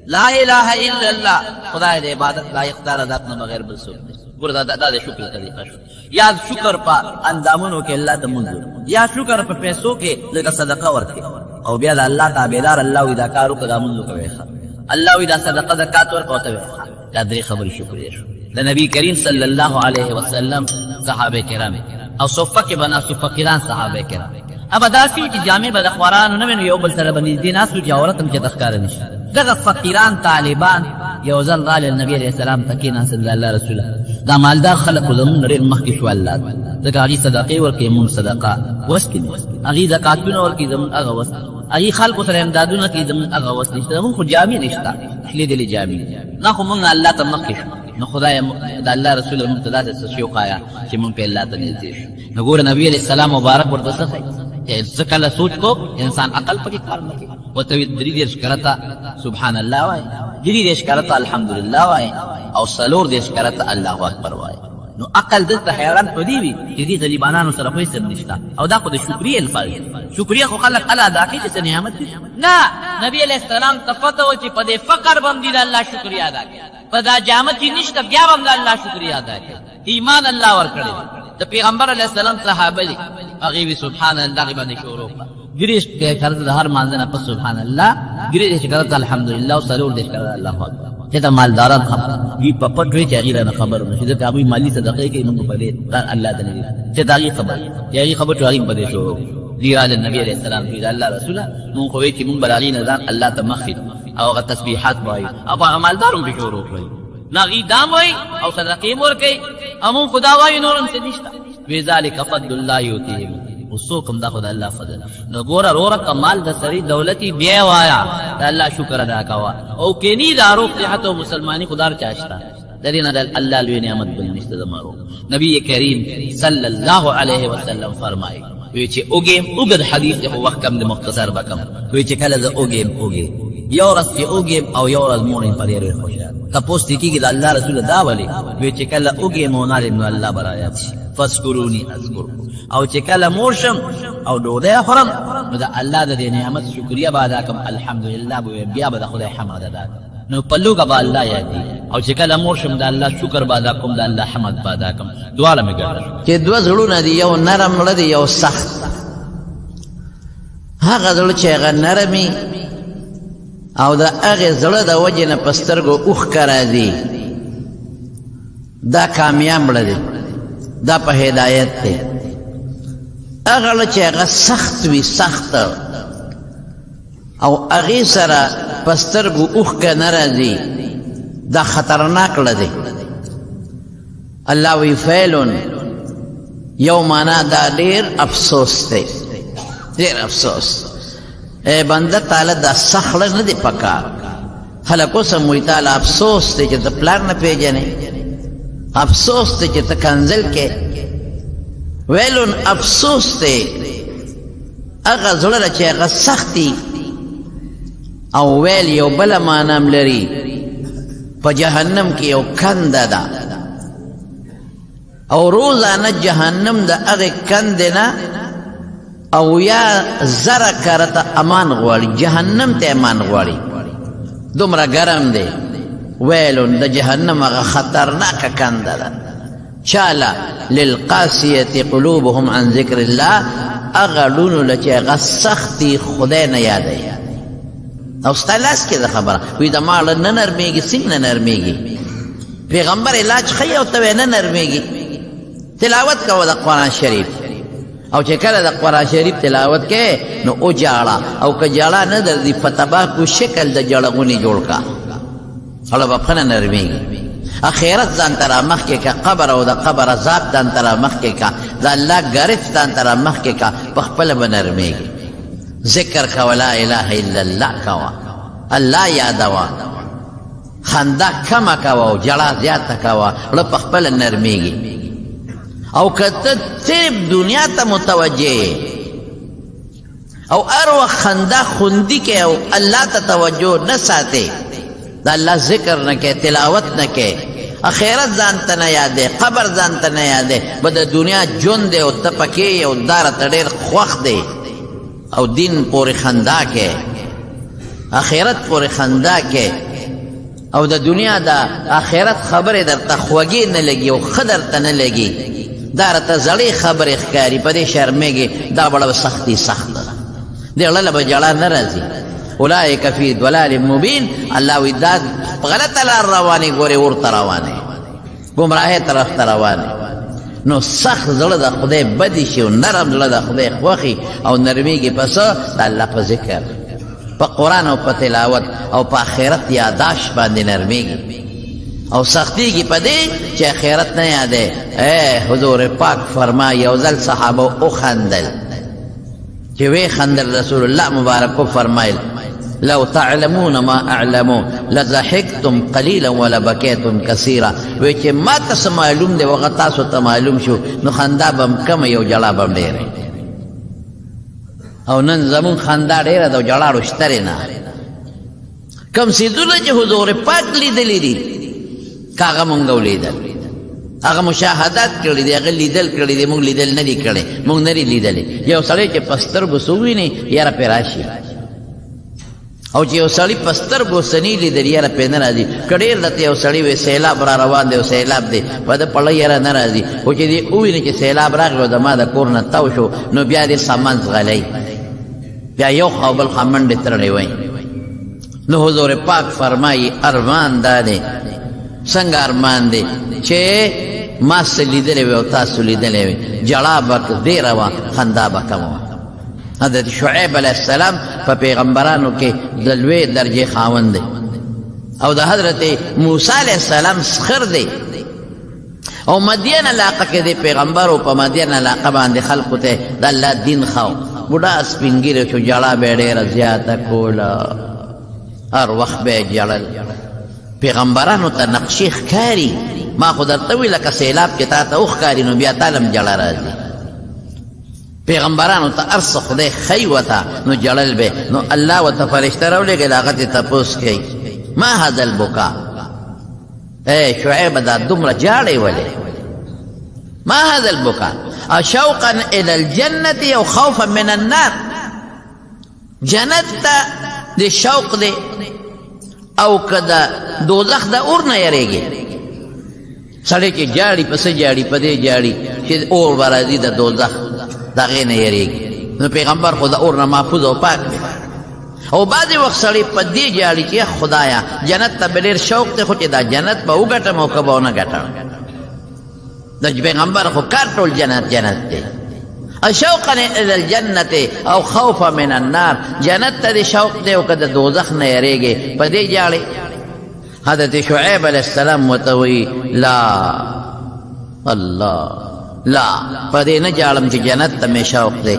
لا اله الا الله خدای دې عبادت لایق دار ذات نه بغیر بل څه ګور دا شکر طریقہ شو یا شکر په اندامونو کې الله ته منظور یا شکر په پیسو کې لکه صدقه ورکړي او بیا د الله تابعدار الله وی دا کارو کدا منځ کوي الله وی دا صدقه زکات ورکوته دا درې خبرې شکریا شو د نبی کریم صلی الله علیه وسلم صحابه کرام او صفه کې بنا صفه کرام صحابه کرام ابا داسي چې جامع بد اخباران نه یو بل سره باندې دي ناس چې عورتم چې تخکار نشي دغه فقیران طالبان یو ځل راځي نبی علیہ السلام تکینا صلی الله رسول دا مالدار خلق زمون لري مخکې شو الله ځکه هغه صدقه ورکې مون صدقه وسکین هغه زکاتونه ورکې زمون هغه وس هغه خلق سره امدادونه کې زمون هغه وس نشته مون خو جامع نشته خلی دې جامع نه خو مون الله ته مخکې نو خدای د الله رسول مقتدا ته شو قایا چې مون په الله ته نږدې شو نو ګور نبی علیہ السلام مبارک ورته څه ځکه له سوچ کو انسان عقل پکې کار نه کوي وته دې دې شکرتا سبحان الله وای دې دې شکرتا الحمدلله وای او سلور دې شکرتا الله اکبر وای نو عقل دلته حیران پدی وی چې دې غریبانو سره پیسې نشته او دا خو د شکرې الفاظ شکرې خو خلک الله دا کوي چې نعمت نه نبی علیہ السلام تفتو چې په دې فقر باندې الله شکریا ادا کوي په دا جامت چې نشته بیا باندې الله شکریا ادا کوي ایمان الله ورکړي د پیغمبر علیہ السلام صحابه دي هغه سبحان الله باندې شروع ګریش کې کړه د هر مانځنه په سبحان الله ګریش کړه الحمدلله او سلور دې کړه الله اکبر چې دا مالداران خبر وی په پټوي چې هغه نه خبر نشي دا هغه مالی صدقه کې موږ په دې الله دې چې دا خبر چې هغه خبر ټواري په دې شو دی علی نبی علیہ السلام دی الله رسول مون خو وی چې مون بلاغین ځان الله ته مخید او غ تسبیحات وای او عملدارون به شروع کړی ناغي دام وای او صدقې مور کوي امون خدا وای نورم څه نشته وی ذالک فضل الله یوتی وسوکم دا خدای الله فضل نو ګور اورا کمال د سری دولتي بیا وایا د الله شکر ادا کوا او کینی دا روح صحت او مسلمانی خدار چاشتا درینه الله لوی نعمت بل نشته زمارو نبی کریم صلی الله علیه وسلم فرمایي وی چې اوګم اوګد حدیث ته وخت کم د مختصر بکم وی چې کله ز اوګم یو ورځ چې اوګم او یو ورځ مونږ په ډېر خوشاله تاسو ته کېږي د الله رسول دا ولي وی چې کله اوګم مونږ نه الله برایات فذكروني اذكركم او چې کله مورشم او ډوډۍ خورم نو د الله د نعمت شکریا به ادا کوم الحمدلله بیا به د خدای حمد ادا کوم نو پلوګه به الله یادي او چې کله مورشم د الله شکر به ادا کوم د الله حمد به ادا کوم دواله مې ګرځي چې دوه زړونه دي یو نرم زړه دی یو سخت هغه زړه چې هغه نرمي او د هغه زړه د وجې نه په سترګو اوښکه راځي دا کامیاب زړه دی دا په هدایت دی هغه چې هغه سخت وي سخت او اغی سره پسترگو اوخ که نرازی دا خطرناک لده اللہ وی فیلون یو مانا دا دیر افسوس تے دیر افسوس اے بندہ تعالی دا سخل ندی پکار حلقو سموی تعالی افسوس تے چا تا پلار نا پیجنے افسوس تے چا تا کنزل کے ویلون افسوس تے اغا زلر چا اغا سختی او ویل یو بلا مانام لری پا جہنم کی یو کند دا او روزانا جہنم دا اغی کندنا او یا زر کرتا امان غواری جہنم تے امان غواری دمرا گرم دے ویلون دا جہنم اغا خطرناک کند دا چالا للقاسیت قلوبهم عن ذکر اللہ اغا لونو لچے اغا سختی خدای نیادے او ستالاس کې دا خبره وی دا مال نه نرمیږي څنګه نه نرمیږي پیغمبر علاج خی او ته نه نرمیږي تلاوت کوه د قرآن شریف او چې کله د قرآن شریف تلاوت کې نو او جاړه او که جاړه نه درځي فتباکو شکل د جړغونی جوړ کا هله به پنه نرمیږي اخرت ځان تر مخ کې کا قبر او د قبر عذاب ځان تر مخ کې کا د الله غرف ځان تر مخ کې کا په خپل بنرمیږي ذکر کا لا الہ الا اللہ کوا اللہ یادوا خندا کما کوا جڑا زیادہ کوا لپ خپل نرمیگی او کته تیب دنیا تا متوجہ او ارو خندا خوندی کے او اللہ تا توجہ نہ ساتے دا اللہ ذکر نہ کے تلاوت نہ کے اخیرت زانتا نہ یادے قبر زانتا نہ یادے بدا دنیا جون دے او تپکی او دار تڑیر خوخ دے او دین پوری خندا کے آخرت پوری خندا کے او دا دنیا دا آخرت خبر در تخوگی نلگی او خدر تا نلگی دار تا زلی خبر اخکاری پا دے شرمے گی دا بڑا سختی سخت دے اللہ بجڑا نرازی اولائک فی دلال مبین اللہ ویداد غلط لار روانی گوری ورطا روانی گمراہ طرف تا روانی نو سخت زړه د خدای بدی شي او نرم زړه د خدای خوښي او نرمیږي پس د الله په ذکر په قرآن او په تلاوت او په آخرت یاداش باندې نرمیږي او سختیږي په دې چې آخرت نه یادې اے حضور پاک فرمایي یو ځل صحابه او خندل چې وی خندل رسول الله مبارک کو فرمایل لو تعلمون ما اعلمو لضحكتم قليلا ولبكيتم كثيرا وچه ما تس معلوم دے وغتاسو تا معلوم شو نو خندا بم کم یو جلا بم ډیره او نن زمون خندا ډیره دو جلا رشتره نه کم سیدونه چې حضور پاک لیدلی دي کاغه مونږ ولیدل هغه مشاهدات کړی دی هغه لیدل کړی دی مونږ لیدل نه دی کړی مونږ نه لیدل یو سړی چې پستر بسوي نه یاره پیراشي او چې یو سړی پستر ګوسنی لیدل یاره پې نه راځي کډیر دته یو سړی وې سیلاب را روان دی او سیلاب دی په د پړ یاره نه راځي او چې دی ویني چې سیلاب راغی د ما د کور نه تاو شو نو بیا دې سامان غلای بیا یو خپل خمن دې ترلې وای نو حضور پاک فرمایي ارمان داده څنګه ارمان دی چې ما سلیدلې و او تاسو لیدلې و جړا بک ډیر وا خندا بکمو حضرت شعیب علیہ السلام په پیغمبرانو کې د لوی درجه خاوند دی او د حضرت موسی علیہ السلام سخر دی او مدین علاقه کې دی پیغمبر او په مدین علاقه باندې خلق ته د الله دین خاو بوډا سپینګیره شو جړا به ډیره زیاته کولا هر وخت به جړل پیغمبرانو ته نقشې ښکاري ما خو درته وی لکه سیلاب کې تا ته وښکاري نو بیا تعلم جړه راځي پیغمبرانو ته ارس خدای خی وتا نو جړل به نو الله وت فرشته راولېږي هغه ته تپوس کوي ما هذا البكاء اے شعیب دا دومره جاړې ولې ما هذا البكاء شوقا الى الجنه او خوفا من النار جنت ته د شوق دی او کدا دوزخ دا اور نه یریږي سړی چې جاړي پسې جاړي پدې جاړي چې اور ورازي د دوزخ دغه نه یریږي نو پیغمبر خدا اور نه محفوظ او پاک دی او بعضې وخت سړی پدې جاړي چې خدایا جنت ته ډېر شوق دی خو چې دا جنت به وګټم او که به ونه ګټم د پیغمبر خو کار ټول جنت دی شوقا الى الجنة او خوفا من النار جنت ته شوق دی او که د دوزخ نه یریږي په دې جاړي حضرت شعیب علیہ السلام وتوی لا الله لا په دې نه جاړم چې جنت ته مې شوق دی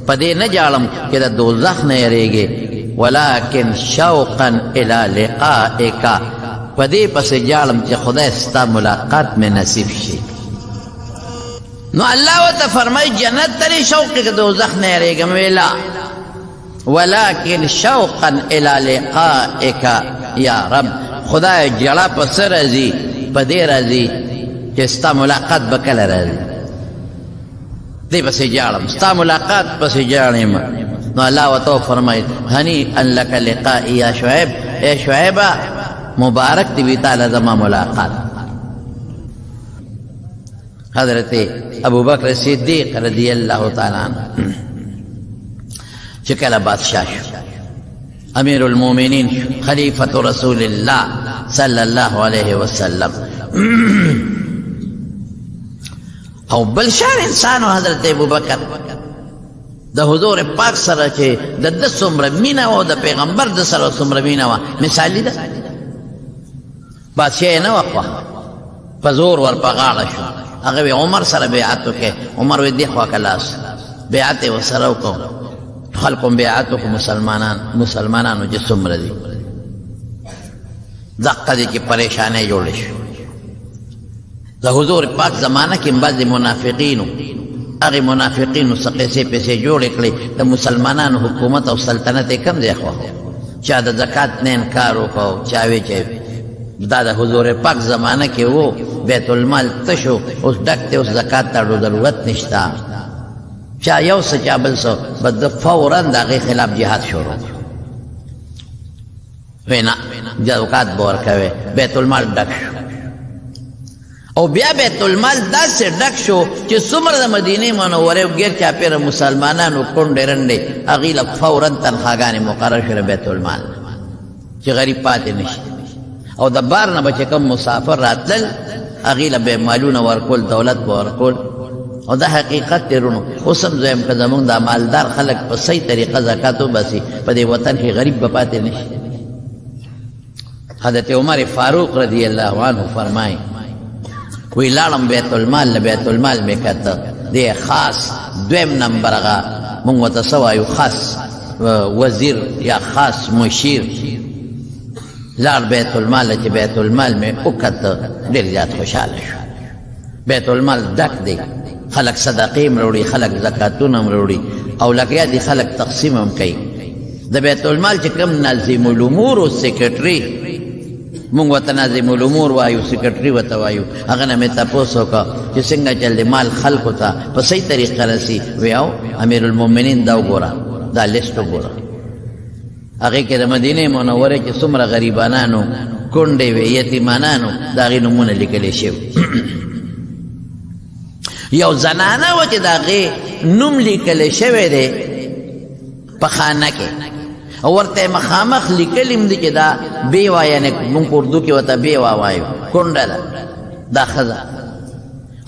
په دې نه جاړم چې د دوزخ نه یریږي ولكن شوقا الى لقائك په دې پسې جاړم چې خدای ستا ملاقات مې نصیب شي نو الله ورته فرمایي جنت ته شوق کې دوزخ نه یریږم ویلا ولكن شوقا الى لقائك یا رب خدای جړه په سر راځي په دې راځي چې ستا ملاقات به کله راځي دې پسې جاړم ستا ملاقات پسې جاړم نو الله ورته فرمایي هنيئا لك لقائي یا شعیب اے شعیبه مبارک دی وی تعالی زما ملاقات حضرت ابو بکر صدیق رضی اللہ تعالی عنہ چې کله بادشاہ شو امیر المؤمنین خلیفۃ رسول الله صلی الله علیه وسلم او بل شان انسان حضرت ابو بکر د حضور پاک سره چې د څومره مینه او د پیغمبر د سره څومره مینه وا مثالی ده بادشاہ نه وقوه په زور ور په غاړه شو هغه عمر سره بیعت وکړه عمر وی دی خوا کلاس بیعت وسره وکړه خلقم بیعت وکړه مسلمانانو چې څومره دي دقه دي چې پریشانه جوړ شي د حضور پاک زمانہ کې بعض منافقینو هغه منافقینو څخه پیسې جوړ کړي د مسلمانانو حکومت او سلطنت کم دی خو چا د زکات نه انکار وکاو چاوي چې دا د حضور پاک زمانہ کې وو بیت المال تشو اوس ډکته اوس زکات ته ضرورت نشتا چا یو څه چا بل څه بد فورا دغه خلاف جهاد شروع وینا زکات بور کوي بیت المال ډک شو او بیا بیت المال داسې ډک شو چې څومره د مدینې منورې غیر چاپیره مسلمانانو کونډې رنډې هغې له فورا تنخواګانې مقرر شوې بیت المال چې غریب پاتې نشي او د بار نه به چې کوم مسافر راتلل هغې له به مالونه ورکول دولت به ورکول او دا حقیقت دی رونو اوس هم زه یم که زمونږ دا مالدار خلک په صحیح طریقه زکات وباسي په دې وطن کې غریب به پاتې نشي حضرت عمر فاروق رضی الله عنه فرمایي وی لاړم بیت المال له بیت المال مې کته دی خاص دویم نمبر هغه مونږ ورته څه وایو خاص وزیر یا خاص مشیر لاړ بیت المال چې بیت المال مې وکته ډېر زیات خوشحاله شو بیت المال ډک دی خلق صدقې هم راوړي خلق زکاتونه هم راوړي او لګیا دي خلق تقسیم هم کوي د بیت المال چې کوم ناظم الامور او سیکرټري مونږ ورته ناظم الامور وایو سیکرټري ورته وایو هغه نه مې تپوس وکړه چې څنګه چل دی مال خلکو ته په صحیح طریقه رسي ویاو امیر المؤمنین دا وګوره دا لیست وګوره هغې کې د مدینې منورې چې څومره غریبانانو کونډې وې یتیمانانو د هغې نومونه لیکلی شوي یو زنانه وه چې د هغې نوم لیکلی شوی دی په خانه کې او ورته مخامخ لیکلیم دی چې دا بیوا یعنی مونږ په اردو کې ورته بیوا وایو کونډه ده دا ښځه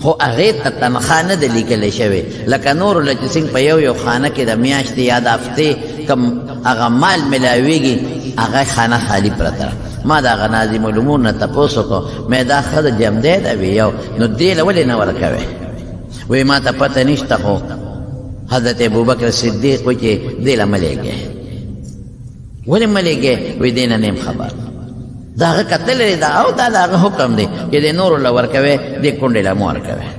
خو هغې ته تنخوا نه ده لیکلی شوې لکه نورو له چې څنګه په یو خانه کې د میاشتې یا د هفتې کم هغه مال میلاویږي هغه خانه خالي پرته ما د هغه ناظم الامور نه تپوس وکړو مې دا ښځه جمدی ده وی یو نو دې له ولې نه ورکوې وی ما ته پته نشته خو حضرت ابوبکر صدیق وایي چې دې له مه لیږې ولې مه لیږې وی دې نه نیم خبر د هغه کتلی دا او دا د هغه حکم دی چې د نورو له ورکوې دې کونډې له مه ورکوې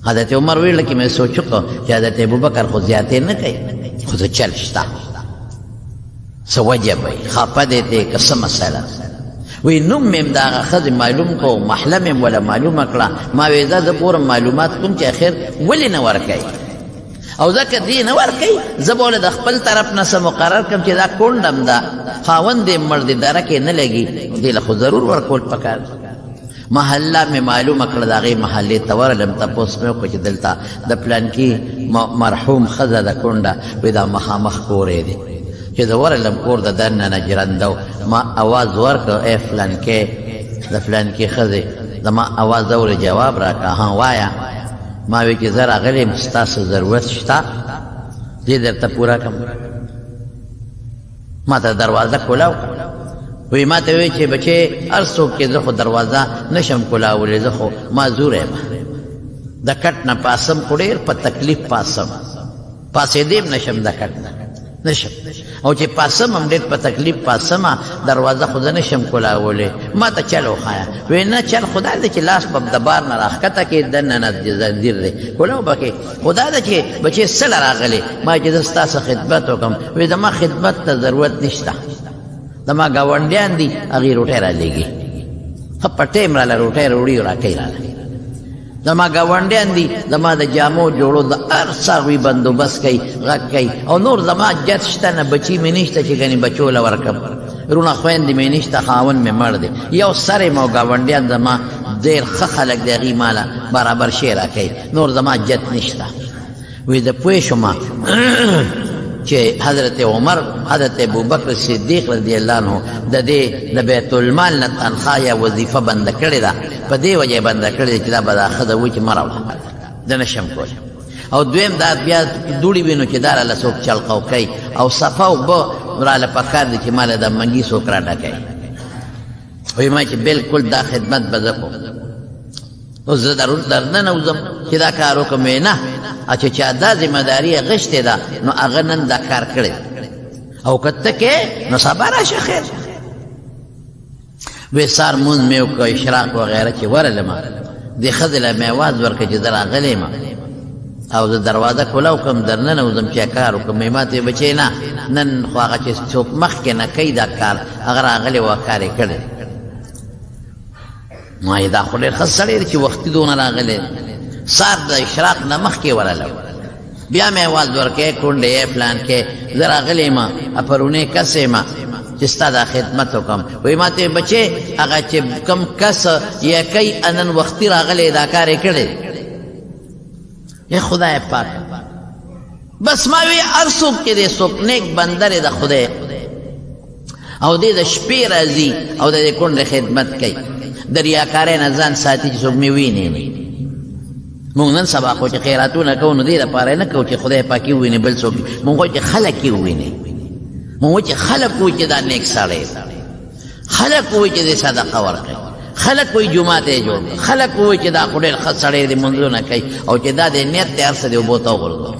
حضرت عمر ویل کې مې سوچ وکړو چې حضرت ابوبکر خو زیاتې نه کوي خو څه چل شته څه وجه به وي خفه دی دی که څه مسله وی نوم مې د هغه ښځې معلوم کړو محله مې وله معلومه کړه ما وی زه ګورم معلومات کوم چې اخر ولې نه ورکوي او ځکه دې نه ورکوي زه به له د خپل طرف نه څه مقرر کړم چې دا کونډم ده خاوند یې مړ دی دره کې نه لګي دې له خو ضرور ورکول پکار محله مې معلومه کړه د هغې محلې ته ورغلم تپوس مې وکړو چې دلته د پلانکي مرحوم ښځه ده کونډه وی دا مخامخ کور یې دی چې زه ورغلم کور د دننه جرنده ما اواز ورکړ ای فلانکې د فلانکې ښځې زما اواز اورې جواب راکړه ها وایه ما وی چې زه راغلی یم ستاسو ضرورت شته زه درته پوره کړم ما ته دروازه کولاو وی ما ته وی چې بچې هر څوک کې زه خو دروازه نشم کولاولی زه خو معذور یم د کټ نه پاسم خو ډېر په تکلیف پاسم پاسېدی هم نشم د کټ نه نشم او چې پاسم هم ډېر په تکلیف پاسمه دروازه خو زه نشم کولاولی ما ته چل وښایه وی نه چل خو دا دی چې لاس به د بار نه راښکته کې دننه نه زنځیر دی کولاو به کې خو دا ده چې بچې څه له راغلې ما چې زه ستاسو خدمت وکړم وی زما خدمت ته ضرورت نشته زما ګاونډیان دي هغې روټۍ را لېږي ښه په ټیم راله روټۍ روړي راکوي راله زما ګاونډیان دي زما د جامو جوړو د هر څه هغوی بندوبست کوي غږ کوي او نور زما جت شته نه بچي مې نشته چې ګنې بچو له ورکړم رونه خویندې مې نشته خاوند مې مړ دی یو سر یم او ګاونډیان زما ډېر ښه خلک دی هغوی ماله برابر شی راکوي نور زما جت نشته وی د پوه شومه چې حضرت عمر حضرت ابوبکر صدیق رضی الله عنه د دې د بیت المال نه تنخواه یا وظیفه بنده کړې ده په دې وجه یې بنده کړې ده چې دا به دا ښځه وایي چې مه راوړه زه نشم کولی او دویم دا بیا دوړې وي نو چې دا راله څوک چلقو کوي او صفه اوبه راله پکار دي چې ماله د منګي څوک راډکوي وایي ما چې بلکل دا خدمت به زه کوم اوس زه درننه وځم چې دا کار وکړم نه چې چا دا ذمهداري اخیستې ده نو هغه نن دا کار کړی او که ته کې نو سبا راشه خیر وی سار مونځ مې وکړه اشراق وغیره چې ورغلمه دې ښځې له مې اواز ورکړه چې زه راغلی یم او زه دروازه کولاو کړم درننه وځم چې کار وکړم ما ته بچې نه نن خو هغه چې څوک مخکې نه کوي دا کار هغه راغلی و کار یې کړی ما یې دا خو ډېر ښه سړی دی چې وختي دونه راغلی سار د اشراق نه مخکې ورغلی بیا مې اواز ورکړی کونډې پلان کې زه راغلی یم پرونی کس یم چې ستا دا خدمت وکړم وایي ما ته بچې هغه چې کوم کس یا کوي نن وختي راغلی دا کار یې کړی ای خدای پاک بس ما وی هر څوک چې دی څوک نیک بنده دی د خدای او دی د شپې راځي او د دې کونډې خدمت کوي د ریاکارۍ نه ځان ساتي چې څوک مې ویني نه مونږ نن سبا خو چې خیراتونه کوو نو دې دپاره نه کوو چې خدای پاک یې وویني بل څوک مونږ وایو چې خلک یې وویني مونږ وایو چې خلک وایي چې دا نیک سړی خلک وایي چې دې صدقه ورکوي خلک وایي جومات یې جوړ کړه خلک وایي چې دا خو ډېر ښه سړی دی منځونه کوي او چې دا د نیت دی هر څه دی اوبو ته وغورځوه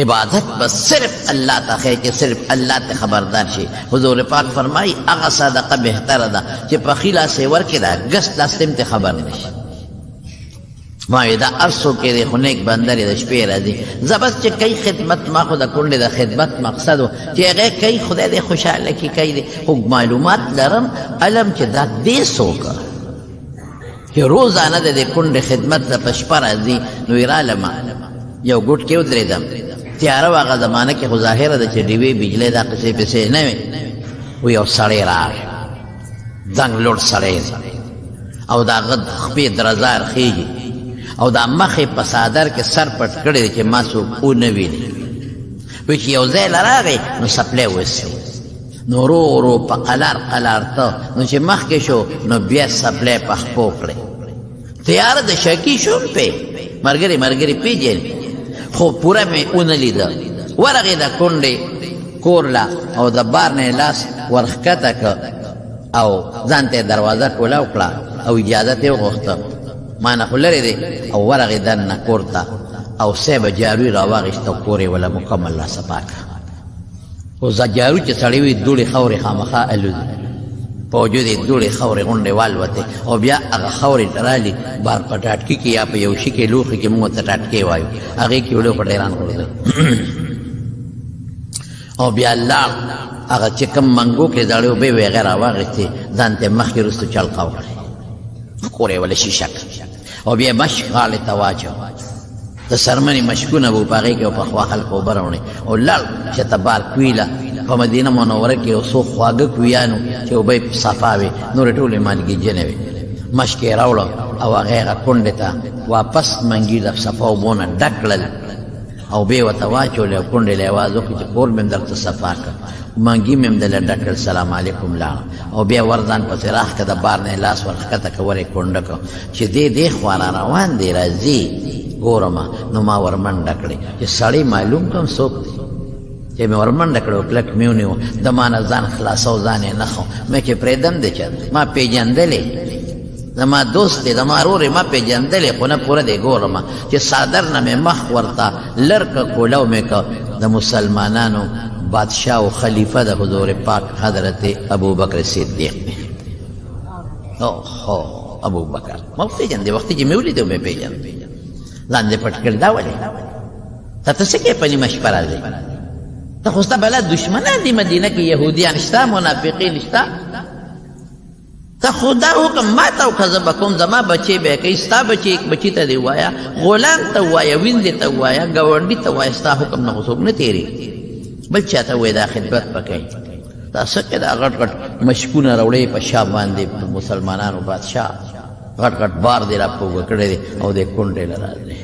عبادت بس صرف الله ته ښیي چې صرف الله ته خبردار شي حضور پاک فرمایي هغه صدقه بهتره ده چې پخې لاس یې ورکړي دا ګس لاس ته خبر نه شي ما وی دا هر څوک دی خو نیک بنده دی د شپې راځي زه بس چې کوي خدمت ما خو د کونډې د خدمت مقصد و چې هغې کوي خدای دې خوشحاله کړي کوي دی خو معلومات لرم علم چې دا دې څوک چې روزانه د دې کونډې خدمت د په شپه راځي نو یې رالمه یو ګوټ کې ودرېدم تیاره وه هغه زمانه کې خو ظاهره ده چې ډیوې بجلۍ دا قصې پسې نه وې و یو سړی راغی زنګ لوړ سړی او د هغه خپې درزار خیږي او دا مخې په څادر کې سر پټ کړی دی چې ما څوک ونه ویني وایي چې یو ځای له راغی نو سپلی وسي نو ورو ورو په قلار قلار ته نو چې مخکې شو نو بیا سپلی په خپو کړی تیاره د شکي شوم پې ملګري پېژني خو پوره مې ونه لیده ورغې د کونډې کور له او د بار نه یې لاس ورښکته که او ځان ته یې دروازه کولاو کړه او اجازت یې وغوښته ما نه خو لرې دی او ورغې دننه کور ته او صیب جارو یې راواغېسته او کور یې وله مکمل را صفا کړه اوس دا جارو چې سړی وي دوړې خاورې خامخا الوزي په وجود یې دوړې خاورې غونډې والوتې او بیا هغه خاورې رالي بار په ټاټکي کې یا په یو شي کې لوښي کې موږ ته ټاټکې وایو هغې کې وړو په ډیران غورځوي او بیا لاړ هغه چې کوم منګو کې زړې اوبې وې هغې راواغېستې ځان ته مخکې وروستو چلقه وکړې کور یې وله شیشه او بیا مشک غاړې ته واچو د څرمنې مشکونه به په هغې کې په خوا خلکو اوبه راوړې او لاړ چې ته بار کویله په مدینه منوره کې یو څو خواږه کویانو چې اوبه یې صفا وې نورې ټولې مالګېجنې وې مشک یې راوړه او هغه هغه کونډې ته واپس منګي د صفا اوبو نه ډک کړل او بیا ورته واچولې او کونډې له یې اواز وکړي چې کور مې هم درته صفا کړ منګي مې هم دله ډک کړ سلام علیکم لاړ او بیا ورځان پسې راخ که د بار نه یې لاس ورښکته که ور یې کونډه کړ چې دې خوا را روان دی راځي ګورمه نو ما ورمنډه کړې چې سړی معلوم کړم څوک دی چې مې ورمنډه کړه کلک مې ونیو د ما نه ځان خلاصو ځان یې نښو مې چې پرېږدم دی چا ما پېژندلې زما دوست دی زما ورور یې ما پېژندلې خو نه پوره دی ګورمه چې څادر نه مې مخ ورته لر که کولو مې که د مسلمانانو بادشاہ او خلیفہ د حضور پاک حضرت ابوبکر صدیق دی اوهو ابوبکر ما پېژندې وختې چې مې ولیدو مې پېژند ځان دې پټ کړی دا ولې ته ته څه کوې په نیمه شپه راځې ته خو ستا بلا دشمنان دي مدینه کې یهودیان شته منافقین شته ته خو دا حکم ما ته وکړه زه به کوم زما بچې به یې کوي ستا بچي ته دې ووایه غلام ته ووایه ویندې ته ووایه ګاونډي ته ووایه ستا حکم نه خو څوک نه تېرېږي بل چا ته ووایه دا خدمت به کوي دا څه کې دا غټ غټ مشکونه راوړې په شا باندې مسلمانانو بادشاه غټ غټ بار دې را پوګه کړی دی او دې کونډې له راځي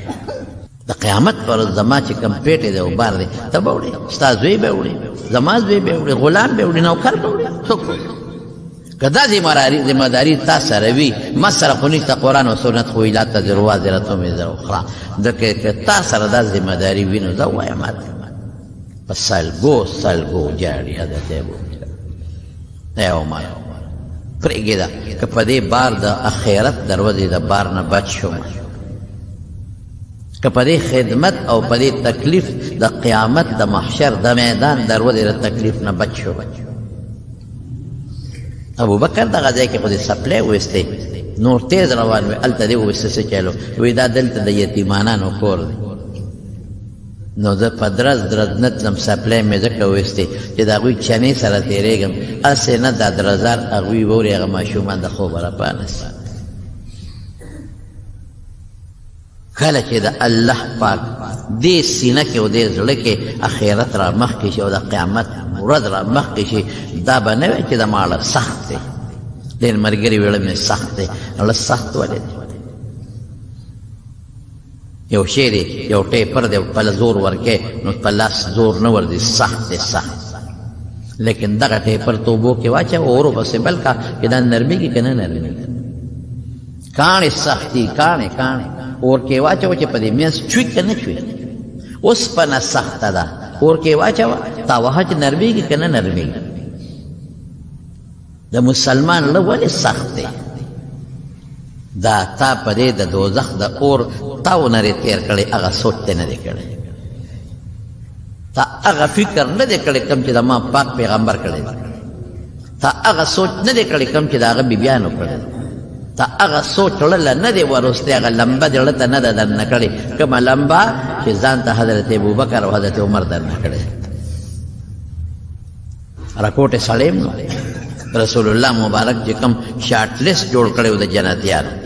د قیامت پر ورځ زما چې کوم پیټې دی او بار دی ته به وړې ستا زوی به وړې زما زوی به وړې غلام به وړې نوکر به وړې څوک که دا ذمهداري تا سره وي ما سره خو نشته قرآن و سنت خو لا تزر وازرة وزر اخرى که تا سره دا ذمهداري وي نو زه ووایم ماته په سلګو جاړي حضرت ابوبکر پرېږدې ده که په دې بار د اخرت دروازې د بار نه بچ شوم که په دې خدمت او په دې تکلیف د قیامت د محشر د میدان دروازې د تکلیف نه بچ شوم ابوبکر دغه ځای کې خو دې سپلی ویستی نور تیز روان وي هلته دې وویسته څه چلو وایي دا دلته د یتیمانانو کور دی نو زه په درز نه تلم سپلی مې ځکه ویستې چې د هغوی چنې سره تېرېږم هسې نه دا درزار هغوی ووري هغه ماشومان د خوبه راپانسي کله چې د الله پاک دې سینه کې او دې زړه کې اخرت را مخکې شي او د قیامت ورځ را مخکې شي دا به نه وي چې د ماړه سخت دی ډېر ملګري ویله مې سخت دی اړه سخت ولې دی یو شی دی یو ټیپر دی په زور ورکې نو په لاس زور نه ورځي سخت دی سخت لیکن دغه ټیپر تو اوبو کې واچه اورو پسې بل کا چې دا نرمېږي که نه نرمېږي کاڼې سخت دي کاڼې اور کې واچوه چې په دې منځ چوي که نه چوي اوسپنه سخته ده اور کې واچوه تا وهه چې نرمېږي که نه نرمېږي د مسلمان له ولې سخت دی دا تا په دې د دوزخ د اور تاو نه دی تېر کړی هغه سوچ ته نه دی کړی تا هغه فکر نه دی کړی کوم چې د ما پاک پیغمبر کړی تا هغه سوچ نه دی کړی کوم چې د هغه بیبیانو کړی تا هغه سوچ وړله نه دی وروستی هغه لمبه دې زړه ته نه ده درنه کړې کومه لمبه چې ځان ته حضرت ابوبکر او حضرت عمر درنه کړې راکوټې سړی نو رسول الله مبارک چې کوم شارټ لیست جوړ کړی و د جنتیانو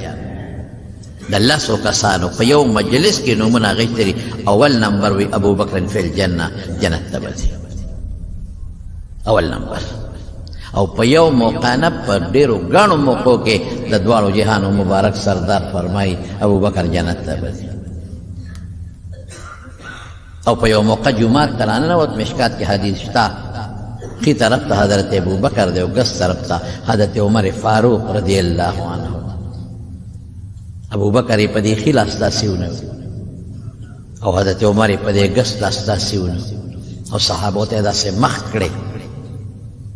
د لسو کسانو په یو مجلس کې نومونه اخیستي اول نمبر وي ابوبکر فی الجنه جنت ته به ځي اول نمبر او په یو موقع نه په ډېرو ګڼو موقعو کې د دواړو جهانو مبارک سردار فرمایي ابوبکر جنت ته به ځي او په یو موقع جومات ته راننوت مشکات کې حدیث شته ښي طرف ته حضرت ابوبکر دی او ګس طرف ته حضرت عمر فاروق رضی الله عنه ابوبکر یې په دې ښي لاس داسې ونیو او حضرت عمر یې په دې ګس لاس داسې ونیو او صحابو ته یې داسې مخ کړې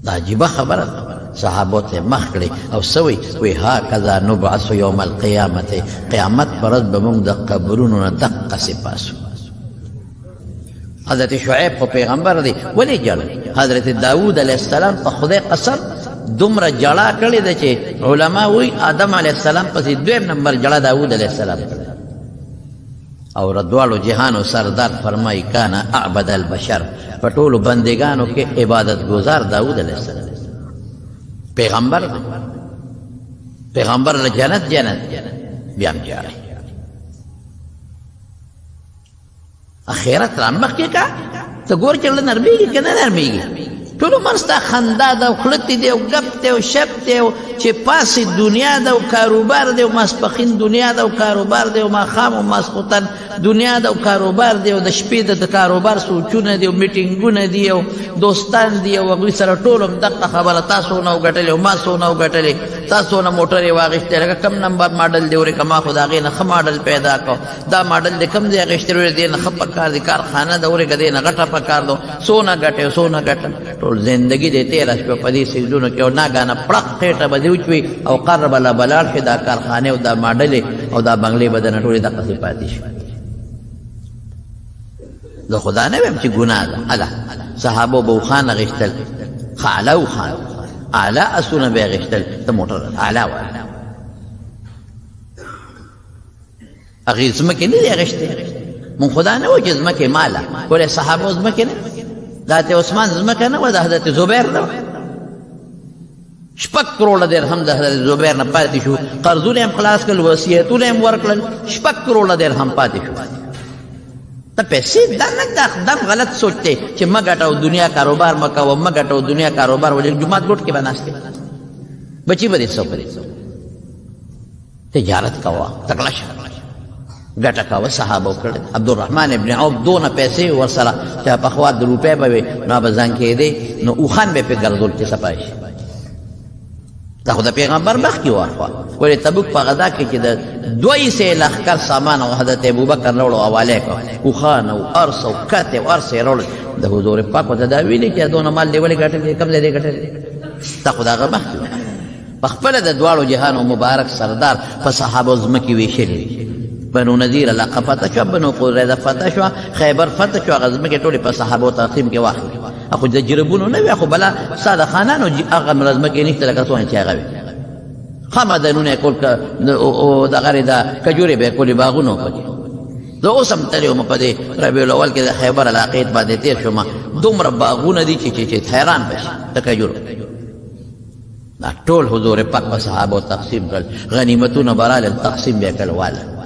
دا عجیبه خبره صحابو ته مخ کړې او څه وی هکذا نبعث یوم القیامت قیامت پر ورځ به موږ د قبرونو نه دقسې پاسو حضرت شعیب خو پیغمبر دی ولې ژړل حضرت داود علیه السلام په خدای قسم دومره جړه کړې ده چې علما وایي آدم علیه السلام پسې دویم نمبر جړه داود علیه السلام کړې او دواړو جهانو سردار فرمایي کان اعبد البشر په ټولو بندګانو کې عبادت گزار داود علیه السلام پیغمبر له جنت بیا هم جاړي اخرت را مخکې کا ته ګور چې له نرمېږي که نه نرمېږي ټول عمر ستا خندا ده او خلط دی او ګپ دی او شپ دی او چې پاسې دنیا ده او کاروبار دی او ماسپښین دنیا ده او کاروبار دی او ماښام او ماسخوتن دنیا ده او کاروبار دی او د شپې د کاروبار سوچونه دي او میټینګونه دي او دوستان دي او هغوی سره ټول هم دغه خبره تاسو ونه وګټلې او ما څونه وګټلې تاسو نه موټرې واخیستې لکه کم نمبر ماډل دی ورې که ما خو د هغې نه ښه ماډل پیدا کړو دا ماډل دی کم ځای اخیستلی ورې دې نه ښه پکار دی کارخانه ده ورې که دې نه غټه پکار ده څونه ګټې او څونه ګټه ټول زندګي دې تېره شوه په دې څیزونو کې او ناګانه پړق خېټه به دې وچوي او قر به لا بلاړ شي دا کارخانې او دا ماډلې او دا بنګلې به دنه ټولې دقسې پاتې شي زه خو دا نه ویم چې ګناه ده اله صحابو به وخان اخیستل ښه اعلی وخان اعلی اسونه به یې اخیستل ته موټر اعلی وه هغې ځمکې نه دي اخیستې مونږ خو دا نه وایو چې ځمکې ماله ولې صحابو ځمکې نه د حضرت عثمان ځمکه نه وه د حضرت زبیر نه 6 کروڑه درهم د حضرت زبیر نه پاتې شو قرضونه هم خلاص کړل وصیتونه هم ورکړل 6 کروڑه درهم پاتې شو ته پیسې دا نه دا دم غلط سوچ دی چې مه ګټه دنیا کاروبار مه کوه مه ګټه دنیا کاروبار ولې جومات ګوټ کې به ناست بچي به دې څه وکړي تجارت کوه تکړه شه ګټه کوه صحابو کړې عبدالرحمن ابن عوف دونه پیسې ورسره چې پخوا د روپۍ به وي نو به ځان کېدې نو اوښان به پرې ګرځول چې صفای شي دا خو د پیغمبر مخکې واخوا ولې تبوک په غذا کې چې د 200 لښکر سامان او حضرت ابوبکر راوړو حواله کړه اوښان او ارس او کتې او ارس یې راوړل د حضور پاک ورته دا ویلي چې دونه مال دې ولې ګټلی کوم ځای دې ګټلی دا خو د هغه مخکې په خپله د دواړو جهانو مبارک سردار په صحابو ځمکې ویشلي بنو نذیر علاقه فتح شوه بنو قریظه فتح شوه خیبر فتح شوه هغه ځمکې ټولې په صحابو تقسیم کې واخلي خو د جربونو نه وي خو بلا ستا د خانانو هغه ځمکې نشته لکه څونه چې هغه وي ښه معدنونه یې کول دغه د کجورې به یې کولې باغونه پکې زه اوس هم تللی وم په دې ربیع الاول کې د خیبر علاقې باندې تېر شوم دومره باغونه دي چې حیران به شي د کجورو دا ټول حضور پاک په صحابو تقسیم کړل غنیمتونه به رالل تقسیم به یې کړل واله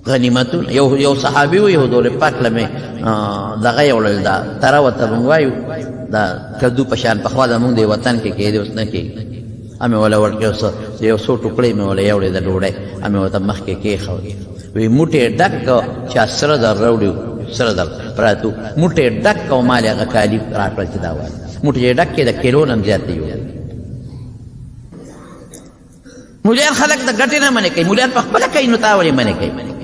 غنیمتونه یو صحابي وي حضور پاک لمې دغه یې وړل دا تره ورته مونږ وایو دا کدو په شان پخوا زمونږ د وطن کې کېدې اوس نه کېږي امې وله ورکې یو څو ټوکړې مې وله یوړې د ډوډۍ امې ورته مخکې کېښودې وی موټې ډک چې سره در راوړي سره در پراتو موټې ډک او مال هغه کالي راکړل چې دا وایي موټې ډک کې د کیلو نه هم زیات دی مولیان خلک د ګټې نه منې کوي مولیان په خپله کوي نو تا ولې منې کوي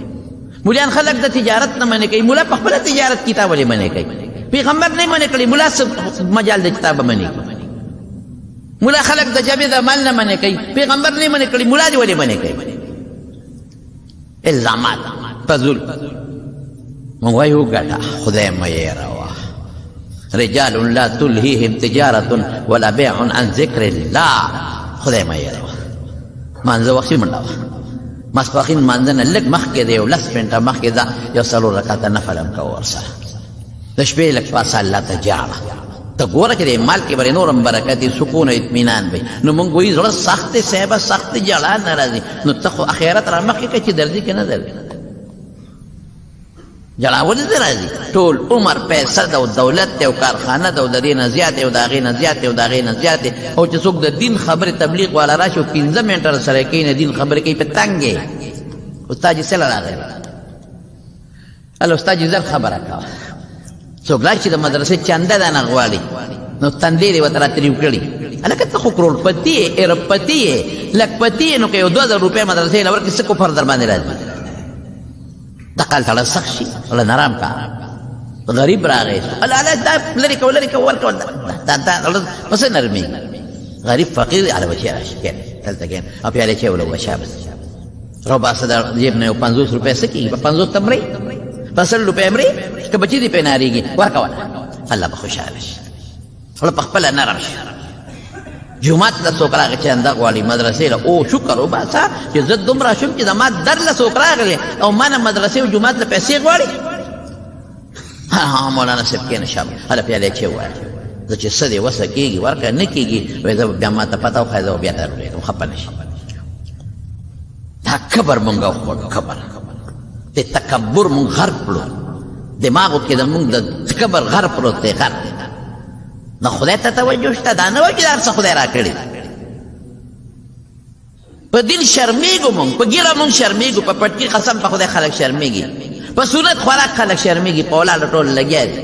مولیان خلک د تجارت نه منې کوي مولا په خپله تجارت کې تا ولې منې کوي پیغمبر نه منې کړي مولا څه مجال دی چې تا به منې کوي مولا خلک د جبې د عمل نه منې کوي پیغمبر نه منې کړي مولا دې ولې منې کوي الزامات فضول مونږ وایو ګټه خدای مه یېروه رجال لا تلهیهم تجارة ولا بیع عن ذکر الله خدای مه یېروه مانځه وخت منډه وه ماسپښین مانځه نه لږ مخکې دی یو 10 منټه مخکې ده یو 4 رکعته نفل هم کوه ورسره د شپې لږ پاسه الله ته جاړه ته ګوره چې د مال کې به نور هم برکت وي سکون او اطمینان وي نو مونږ وایي زړه سخت دی صاحبه سخت دی جړا نه راځي نو ته خو اخرت را مخکې کړه چې درځي که نه درځي جړا ولې نه راځي ټول عمر پیسه ده او دولت دی او کارخانه ده او د دې نه زیات دی او د هغې نه زیات دی او د هغې نه زیات دی او چې څوک د دین خبرې تبلیغ والا راشي او 15 منټه سره کښېني دین خبرې کوي په تنګ یې استاد جي څه له راغلی هله استاد جي زر خبره کوه څوک لا چې د مدرسې چنده ده نه غواړي نو تندې دې ورته راترېو کړي هلکه ته خو کروړپتي یې اربپتي یې لکپتي یې نو که یو 2000 روپۍ مدرسې له ورکړي څه کفر در باندې راځي دا کال تړه سخت شي الله نرام کا غریب راغی الله دا لرې کوه لرې کوه ورکوه دا پسې نرمېږي غریب فقیر هله بچی راشي کښېنه دلته کښېنه او پیالې چای ولو بچا بس راوباسه د جیب نه یو 50 روپۍ څه کېږي په 50 ته مرې په 100 روپۍ مرې که بچي دې پرې نارېږي ورکوه الله به خوشحاله شي الله په خپله نرم شي جومات له څوک راغی چې انده غواړي مدرسې له او شکر وباسه چې زه دومره شوم چې زما در له څوک راغلی او ما نه مدرسې او جومات له پیسې غواړي مولانا صاحب کښېنه شابه هله پیالې چای ووایه زه چې څه دې وسه کېږي ورکړه نه کېږي وایي زه بیا ما ته پته وښایه زه به بیا درولېږم خفه نه شي دا کبر مونږ وخوړو کبر د تکبر مونږ غرب کړو دماغو کې د مونږ د کبر غر پروت دی غر نو خدای ته توجه شته دا نه وایي چې دا هر څه خدای راکړي په دین شرمېږو مونږ په ګیره مونږ شرمېږو په پټکي قسم په خدای خلک شرمېږي په سنت خوراک خلک شرمېږي په ولاړه ټول لګیا دي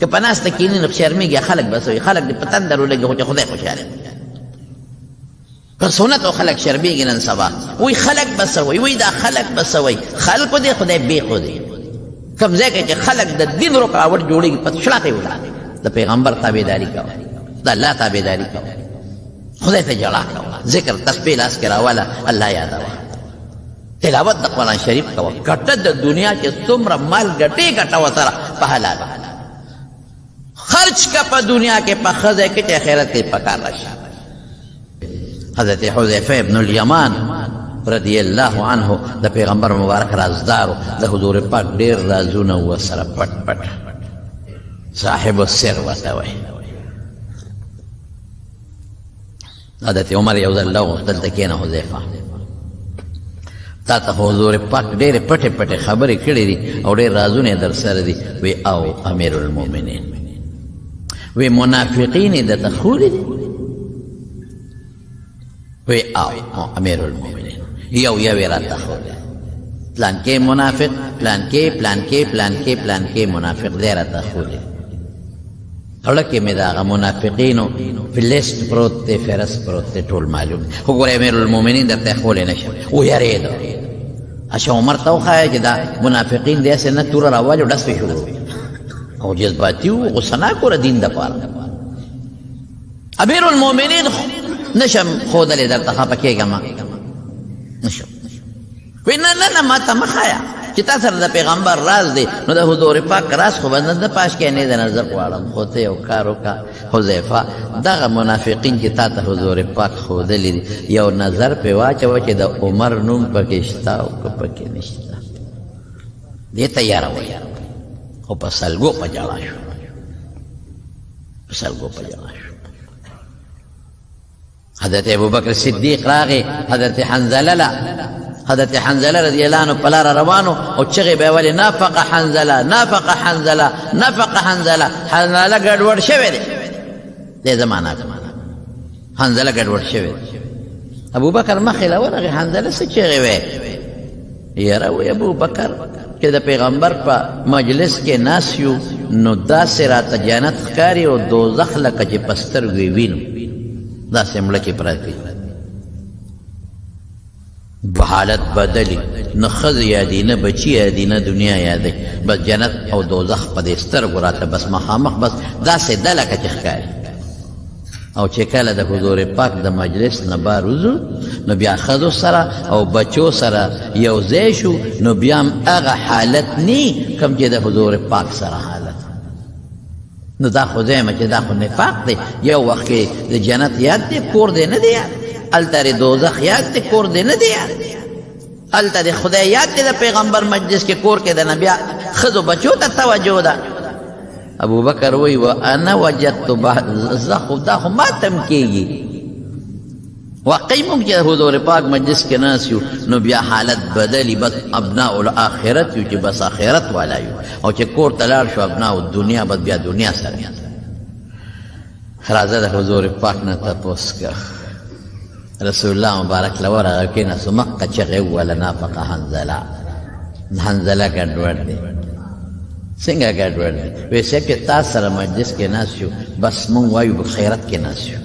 که په ناسته کښېني نو شرمېږي خلک بس وایي خلک دې په تندر ولګي خو چې خدای خوشحاله په سنتو خلک شرمېږي نن سبا وایي خلک به څه وایي وایي دا خلک به څه وایي خلکو دی خدای بیخو دی کوم ځای کې چې خلک د دین رکاوټ جوړېږي په شلاته یې ولاړ د پیغمبر تابعداري کوه د الله تابعداري کوه خدای ته جړا کوه ذکر تسبیح لاس کې راوله الله یادوه تلاوت د قرآن شریف کوه ګټه د دنیا کې څومره مال ګټې ګټه ورسره په حلال خرچ کا په دنیا کې په ښه ځای کې چې آخرت کې په کار راشي حضرت حذیفه ابن الیمان رضی الله عنه د پیغمبر مبارک رازدارو د حضور پاک ډېر رازونه ورسره پټ پټ صاحب السر ورته وایي حضرت عمر یو ځل راوغوښتل ته کښېنه حذیفه تا ته حضور پاک ډېرې پټې پټې خبرې کړې دي او ډېر رازونه یې در سره دي وی او امیر المؤمنین وی منافقین یې درته ښولي دي وی او امیر المؤمنین یو یې راته ښولي پلان کې منافق پلان کې پلان کې پلان کې پلان کې منافق دی راته ښولي اړه کې مې د هغه منافقینو په لیست پروت دی فهرست پروت دی ټول معلوم دی خو ګوره امیر المؤمنین درته ښولی نه شم ویرېده اچھا عمر ته وښایه چې دا منافقین دی هسې نه توره راوالي او ډس پې شروع او جذباتي و غصه ناکوره دین دپاره امیر المؤمنین نشم ښودلی درته خفه کېږم نشم وی نه نه نه ما ته مه ښایه چې تا سره د پیغمبر راز دی نو د حضور پاک راز خو به نه پاش کې نه د نظر غواړم خو ته یو کار وکړه حذیفه دغه منافقین چې تا ته حضور پاک ښودلي دي یو نظر پې واچوه چې د عمر نوم پکې شته او که پکې نشته دې ته یاروئ خو په سلګو په جړا شو په سلګو په جړا شو حضرت ابوبکر صدیق راغی حضرت حنظله له حضرت حنظله رضی الله عنه په لاره روانو او چغې به یې ولې نافق حنظله نافق حنظله نافق حنظله حنظله ګډوډ شوی دی دې زمانه حنظله ګډوډ شوی دی ابوبکر مخې له ورغی حنظله څه چغې وی یاره وی ابوبکر چې د پیغمبر په مجلس کې ناست یو نو داسې راته جنت ښکاري او دوزخ لکه چې په سترګو یې وینو داسې مړه کې پراته حالت بدلی نه ښځې یادي نه بچي یادي نه دنیا یادی بس جنت او دوزخ په دې سترګو راته بس مخامخ بس داسې ده لکه چې ښکاري او چې کله د حضور پاک د مجلس نه بار وځو نو بیا ښځو سره او بچو سره یو ځای شو نو بیا هم هغه حالت نی کوم چې د حضور پاک سره حالت نو دا خو ځایمه چې دا خو نفاق دی یو وخت کې د جنت یاد دی کور دی نه دی یاد هلته د دوزخ یاد دی کور دی نه دی یاد هلته د خدای یاد دی د پیغمبر مجلس کې کور کې د نه بیا ښځو بچو ته توجه ده ابو بکر وی و انا وجدت زخو دا خو ماتم کېږي واقعي موږ چې حضور پاک مجلس کې ناست یو نو بیا حالت بدلی بس ابناء الاخرت یو چې بس آخرت والا یو او چې کور ته لاړ شو ابناء الدنیا بس بیا دنیا سره راځه د حضور پاک نه تپوس که رسول الله مبارک له ورغه کېناستو مخکې چغې وویله نافقه حنظله حنظله ګډوډ دی څنګه ګډوډ دی وایي صاحب چې تا سره مجلس کې ناست یو بس مونږ وایو په خیرت کې ناست یو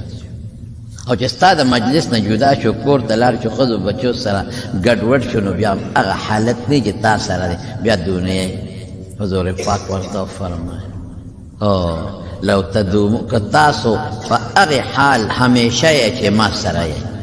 او چې ستا د مجلس نه جدا شو کور ته لاړ شو ښځو بچو سره ګډوډ شو نو بیا هغه حالت دی چې تا سره دی بیا دنیا حضور پاک ورته وفرمایل او لو تدومو که تاسو په هغې حال همیشه یې چې ما سره یې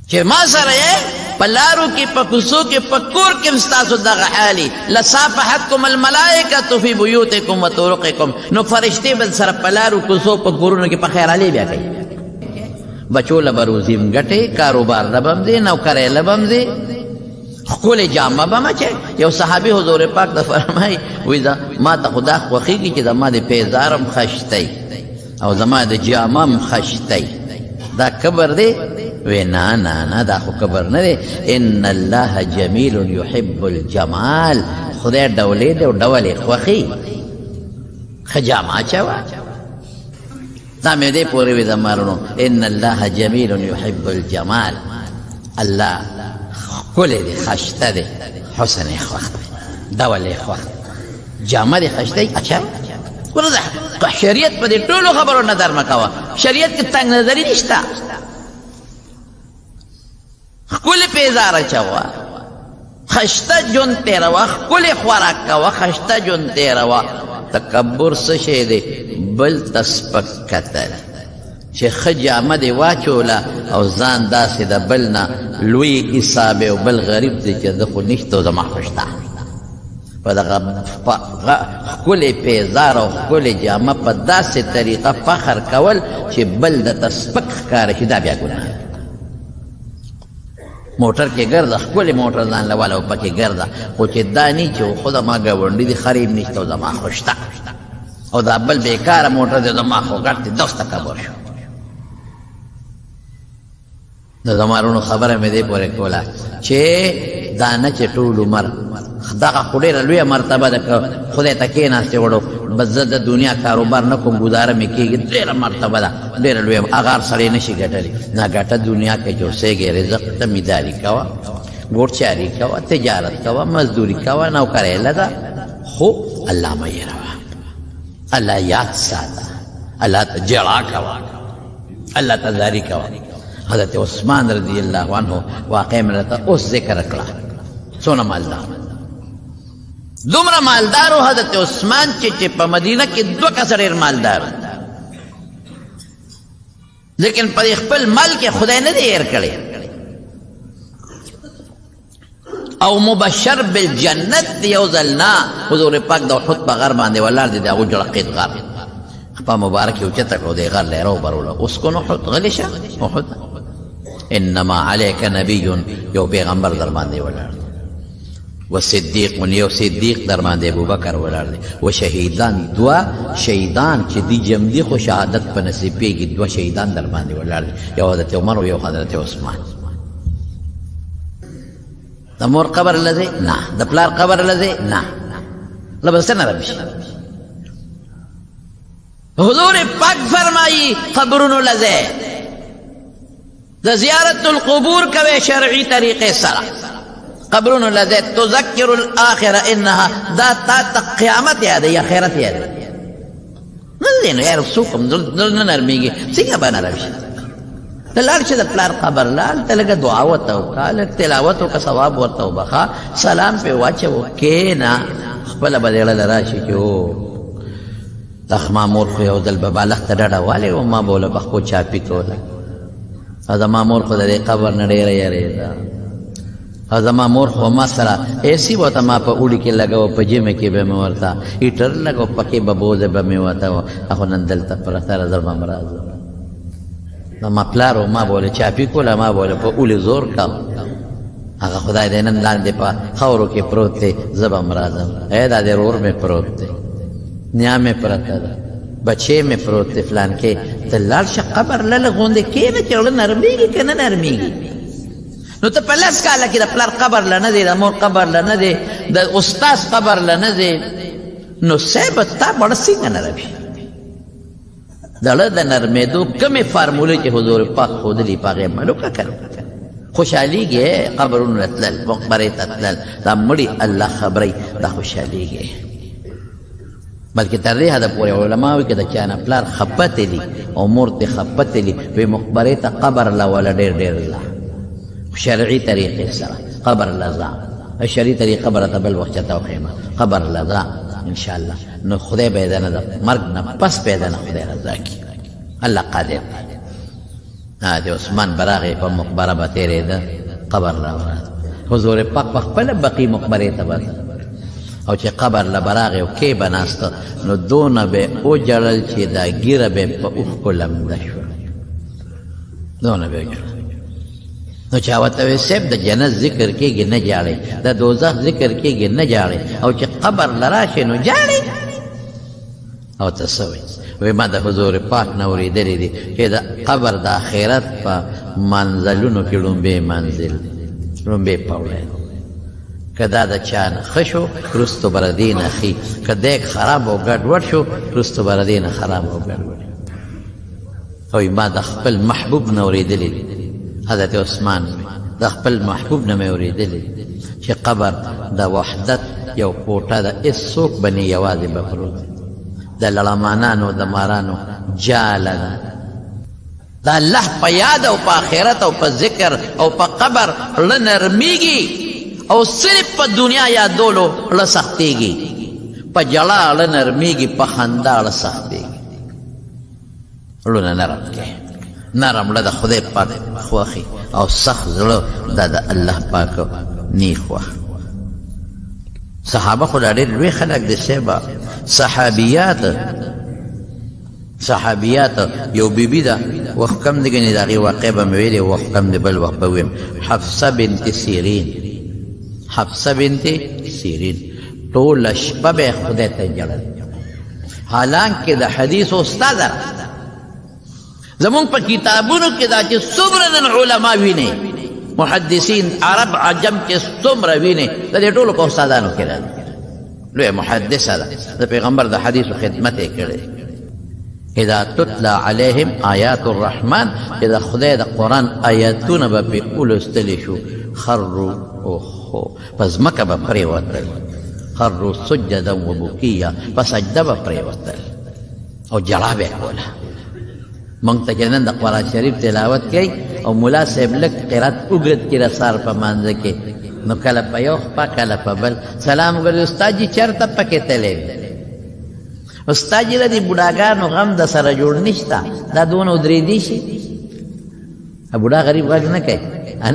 چې ما سره یې په لارو کې په کوڅو کې په کور کې هم ستاسو دغه حالي لصافحتکم الملائکة فی بیوتکم و طرقکم نو فرشتې به سره په لارو کوڅو په کورونو کې په خیرالي بیا کوي بچو له به روزي هم ګټې کاروبار له به هم ځې نوکرۍ له به هم ځې ښکلې جامه به مچې یو صحابي حضور پاک ته فرمایي وایي ما ته خو دا خوښېږي چې زما د پیزار هم خشتی او زما د جامه هم خشتی دا کبر دی وی نه نه نه دا خو کبر نه دی ان الله جمیل یحب الجمال خدای ډولې دی او ډول یې خوښي ښه جامه اچوه دا مې دې پورې وي د مارونو ان الله جمیل یحب الجمال الله ښکلی دی ښایسته دی حسن یې خوښ دی ډول یې خوښ دی جامه دې ښایسته وي اچھا ورځه شریعت په دې ټولو خبرو نظر مه کوه شریعت کې تنګ نظري نشته ښکلې پیزار اچوه ښایسته ژوند تېروه ښکلې خوراک کوه ښایسته ژوند تېروه تکبر څه شی دی بل ته سپک کتل چې ښه جامه دې واچوله او ځان داسې د بل نه لوی حساب او بل غریب دی چې ده خو نشته زما خو شته په دغه ښکلې پیزار او ښکلې جامه په داسې طریقه فخر کول چې بل درته سپک ښکاره شي دا بیا ګناه موټر کې ګرځه ښکلې موټر ځان له واله او پکې ګرځه خو چې دا نه چې خو زما ګاونډي دي خریب نشته او زما خو شته او دا بل بیکاره موټر دی زما خو ګټ دی دوست تکبر شو د زمارونو خبره مې دې پورې کوله چې دا نه چې ټول عمر دغه خو ډېره لویه مرتبه ده که خدای ته کېناستې وړو بس زه د دنیا کاروبار نه کوم ګزاره مې کېږي ډېره مرتبه ده ډېره لویه هغه هر سړی نه شي ګټلی نه ګټه دنیا کې چې اوسېږې رزق ته میداري کوه ګوړچاري کوه تجارت کوه مزدوري کوه نوکرۍ لږه خو الله مه هېروه الله یاد ساته الله ته ژړا کوه الله ته زاري کوه حضرت عثمان رضی الله عنه واقع مې راته اوس ذکر کړه څونه مالدار دومره مالدار و حضرت عثمان چې په مدینه کې دوه کسه ډېر مالدار لیکن په خپل مال کې خدای نه دی هېر کړی او مبشر بالجنت دی یو ځل نه حضور پاک د احد په غر باندې ولاړ دی د هغو جړقید غر په مبارک یې اوچته کړو دی غر له یې راوبروله اسکن احد غلی شه احد انما علیک نبی یو پیغمبر در باندې ولاړ دی و صدیق یو صدیق در باندې ابوبکر ولاړ دی و شهیدان دوه شهیدان چې دی جم دي خو شهادت په نصیبېږي دوه شهیدان در باندې ولاړ دی یو حضرت عمر و یو حضرت عثمان د مور قبر لځې نه د پلار قبر لځې نه له به څه نه رابشي حضور پاک فرمایي قبرونو لځې د زیارت القبور کوي شرعي طریقې سره قبرونو لذي تذكر الآخرة إنها دا تا قیامت یادی آخرت یادی نزدینو یا رسوکم دل نرمیگی سنگا با نرمشی تلال چه دا پلار قبر لال تلگا دعاوتو کا لگ تلاوتو کا ثواب ورتو بخا سلام پی واچو کینا خپل بدیل لراشی چو تخما مور خو یو دل ببالغ تا ڈاڑا والی و ما بولا بخو چاپی کولا هذا ما مور خو دا دی قبر نڑیر یریدا او زما مور خو ما سره ایسی به ورته ما په اوړي کې لګوه په ژمي کې به مې ورته هیټر لګوه پکې به بوزه به مې ورته اخو نن دلته پرته راځه به م راځه زما پلار و ما به ولې چاپي کوله ما به ولې په اوړي زور کړم هغه خدای دې نن لاندې په خاورو کې پروت دی زه به م راځم ای دا دې ورور مې پروت دی نیا مې پرته ده بچې مې پروت دی فلان کې ته لاړ شه قبر لله غوندې کښېنه چې زړه نرمېږي که نه نرمېږي نو ته په لس کاله کې د پلار قبر له نه دی د مور قبر له نه دی د استاذ قبر له نه دی نو صاحب تا بړه څنګه نرمي زړه د نرمېدو کومې فارمولې چې حضور پاک ښودلي په هغې عمل وکړه که خوشحالېږي قبرونو ته تلل مقبرې ته تلل دا مړي الله خبرئ دا خوشحالېږي بلکې تر دې حده پورې علما وایي که د چا نه پلار خفه تلي او مور ترې خفه تلي وایي مقبرې ته قبر له وله ډېر ډېر له شرعي طریقې سره قبر لزا شرعي طریقه به راته بل وخت چاته وښیمه قبر لزا انشاءالله نو خدای به یې د نه د مرګ نه پس به یې د نه خدای رضا کړي الله قادر دی د عثمان به راغی په مقبره به تېرېده قبر له ورغی حضور پاک په خپله بقي مقبرې ته به او چې قبر له به راغی او کې به ناسته نو دونه به یې وجړل چې دا ږیره به یې په اوښکو لمده شوه دونه به یې وجړل نو چا ورته وایي صاحب د جنت ذکر کېږي نه جاړئ د دوزخ ذکر کېږي نه جاړئ او چې قبر له راشئ نو جاړئ او ته څه وایي ما د حضور پاک نه اورېدلی دي چې د قبر د آخرت په منزلونو کې لومبی منزل دی لومبی پوړی دی که دا د چا نه ښه شو وروستو به د دې نه ښي که دیګ خراب او ګډوډ شو وروستو به د دې نه خراب او ګډوډ او ما د خپل محبوب نه اورېدلې حضرت عثمان د خپل محبوب نه مې اورېدلې چې قبر د وحدت یو کوټه ده، هېڅوک به نه یوازې به پروت د لړمانانو د مارانو جاله ده. د الله په یاد او په آخرت او په ذکر او په قبر زړه نرمیږي او صرف په دنیا یادولو زړه سختېږي، په جړا زړه نرمیږي، په خندا زړه سختېږي. زړونه نرم کړئ، نرم زړه د خدای پاک خوښي او سخت زړه دا د الله پاک نیک خوښ. صحابه خو دا ډېر لوی خلک دي صاحبه. صحابیات یو بیبي ده، وخت کم دی ګنې د هغې واقع به مې ویلې، وخت کم دی بل وخت به ویم. حفصه بنت سیرین ټوله شپه به یې خدای ته ژړل، حالانکې د حدیثو استاده زمونږ په کتابونو کې دا چې څومره نن علما وینې، محدثین عرب عجم چې څومره وینې، د دې ټولو په استادانو کې ده. لویه محدثه ده، د پیغمبر د حدیثو خدمت یې کړی. اذا تتلى عليهم آیات الرحمن، چې د خدای د قرآن آیاتونه به پرې ولوستلی شو، خروا په ځمکه به پرېوتل، خروا سجدا وبکیا، په سجده به پرېوتل او جړا به یې کوله. موږ ته چې نن د قرآن شریف تلاوت کوي او ملا صاحب لږ قرات اوږد کړي د سهار په مانځه کې، نو کله په یو خوا کله په بل سلام وګړي، استاد جي چېرته پکې تللی وي؟ استاد جي له دې بوډاګانو غم د سره جوړ نشته، دا دونه ودرېدي شي. بوډا غریب غږ نه کوي،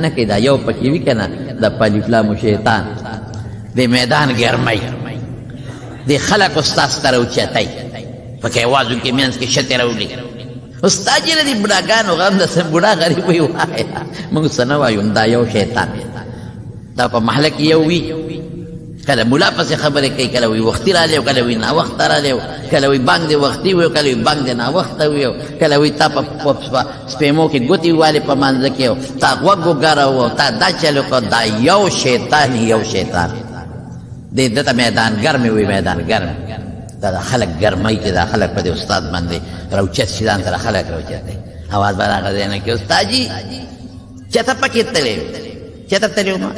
نه کوي، دا یو پکې وي که نه د پلیفلامو شیطان د میدان ګرمۍ د خلک استاد ته راوچتئ پکې اوازو کې منځ کې شتې راوړي. استاد جي له دې بوډاګانو غم د بوډا غریب وي وایه، موږ څه نه وایو، دا یو شیطان دا په محله کې یو وي، کله ملا پسې خبرې کوي، کله وي وختي رالی او کله وي ناوخته رالی، کله وي بانک دی وختي وي او کله وي بانک دی ناوخته وي، کله وي تا په سپېمو کې ګوتې والې په مانځه کې او تا غوږ وګاروه او تا دا چل وکړه. دا یو شیطان دی، ده ته میدان ګرمې وي، میدان ګرم. دا د خلک ګرمۍ چې دا خلک په دې استاد باندې راوچت شي، ځان سره خلک راوچتئ، اواز به راغلی ځای نه کې استاد جي چېرته پکې تللی وې؟ چېرته تللی وم؟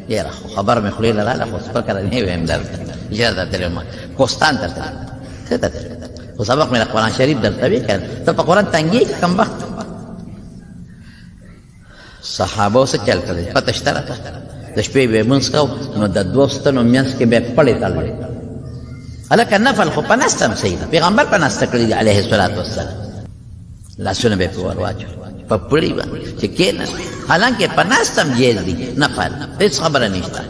یاره خو خبر مې خولې له راله، خو سپکه نه ویم درته چېرته تللی وم؟ کوهستان ته تللی، چېرته تللی؟ خو سبق مې د قرآن شریف درته وی که ته په قرآن تنګېږې کمبخت. صحابو څه چل کړی پته شته راته؟ د شپې به یې لمونځ کو، نو د دوو ستنو منځ کې به یې پړې تړلې. هلکه نفل خو په نسته هم صحیح ده، پیغمبر په نسته کړي دي علیه الصلاة والسلام، لاسونه به یې پرې ور واچول په پړي باندې چې کېنه، حالانکې په ناسته هم جیز دي نفل، هېڅ خبره نشته.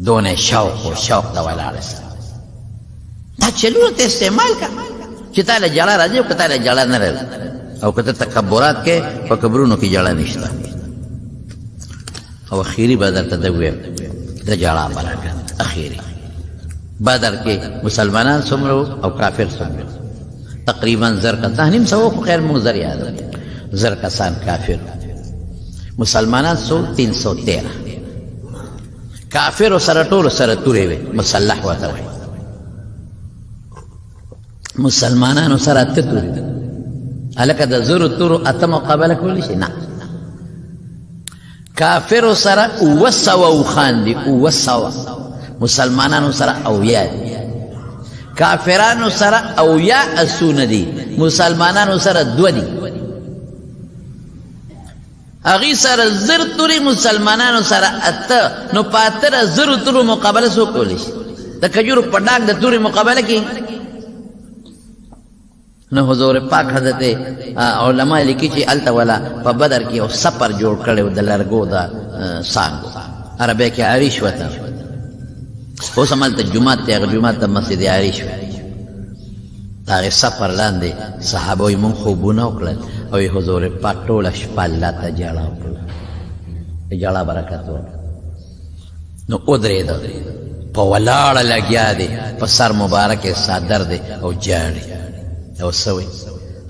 دونه شوق و شوق ته ولاړسته، دا چلونه ته استعمال کړه چې تا له جړه راځي او که تا له جړه نه راځي، او که ته تکبرات کې په قبرونو کې جړه نشته. او اخیري به درته ده وویم د جړا برکت. اخیري بدر کې مسلمانان څومره او کافر څومره؟ تقریبا زر کسان، نیم سوه خو خیر مونږ زر یاد زر کسان کافر، مسلمانان څو 313. کافرو سره ټولو سره تورې وې، مسلح ورته وایي. مسلمانانو سره 8 تورې، هلکه د زرو تورو 8 مقابله کولی شي؟ نه. کافرو سره 900 اوښان دي، 900. مسلمانانو سره 80 دي، کافرانو سره 80 اسونه دي، مسلمانانو سره 2 دي. هغې سره 1000 تورې، مسلمانانو سره 8، نو په 8000 تورو مقابله څوک کولی شي؟ د کجورو په ډاګ د تورې مقابله کې. نو حضور پاک حضرت علما لیکي چې هلته والا په بدر کې یو سفر جوړ کړی و د لرګو د څانګو، عربی کې عریش وته. اوس همالته جومات دی، هغه جومات د مسجد عریش و. د هغې سفر لاندې صحابه وایي مونږ خوبونه وکړل او حضور پاک ټوله شپه الله ته جړه وکړه، د جړه برکت وکړه. نو ودرېده، په ولاړه لګیا دی، په سر مبارک یې څادر دی او جاړي او څه وایي؟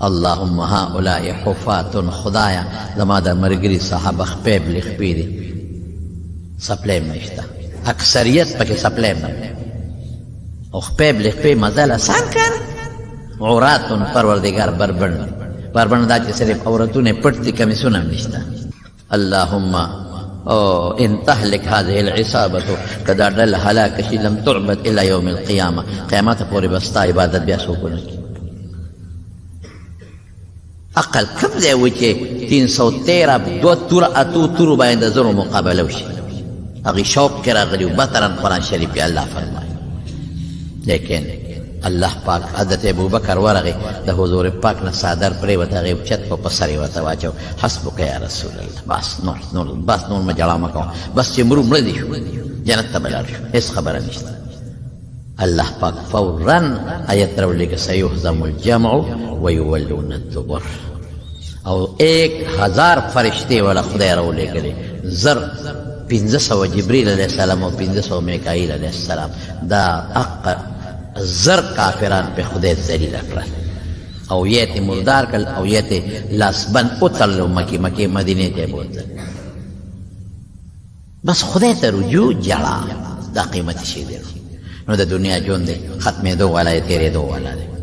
اللهم هؤلاء حفات، خدایا زما د ملګري صحابه خپې بلې دي، سپلیم نشته، اکثریت پکې سپلیم نه او خپې بلې مزل آسان کار. عورات پروردگار بربند، پربند دا چې صرف عورتونه پټ دي کمیسونه هم نشته اللهم ان تهلك هذه العصابه کدا ډل هلاک شي لم تعبد الا يوم القيامه قیامت پورې بستا عبادت بیا څوک نه کوي عقل کم دی و چې 313 دو تور اتو تور باندې زرو مقابله وشي هغه شوق کې راغلی بطرا قرآن شریف کې الله فرمایي لیکن الله پاک حضرت ابوبکر ورغی د حضور پاک نه صادر پرېوته هغې اوچت په سر یې ورته واچو حسبک یا رسول الله بس نور مه جړا مه کوه بس چې مرو مړه دي شو جنت ته به لاړ شو هېڅ خبره نشته الله پاک فورا آیت راولېږه سیهزم الجمع ویولون الدبر او 1000 فرشتې والا خدای راولېږلې زر 1500 جبریل علیه السلام او 500 میکائیل علیه السلام دا زر کافران په خدای ذلیل کړل او یې مردار کړل او یې لاسبند وتړل مکې مدینې ته بوتل بس خدای ته رجوع جړه دا قیمتي شی دی نو د دنیا ژوند دی ختمېدو والا دی تېرېدو والا دی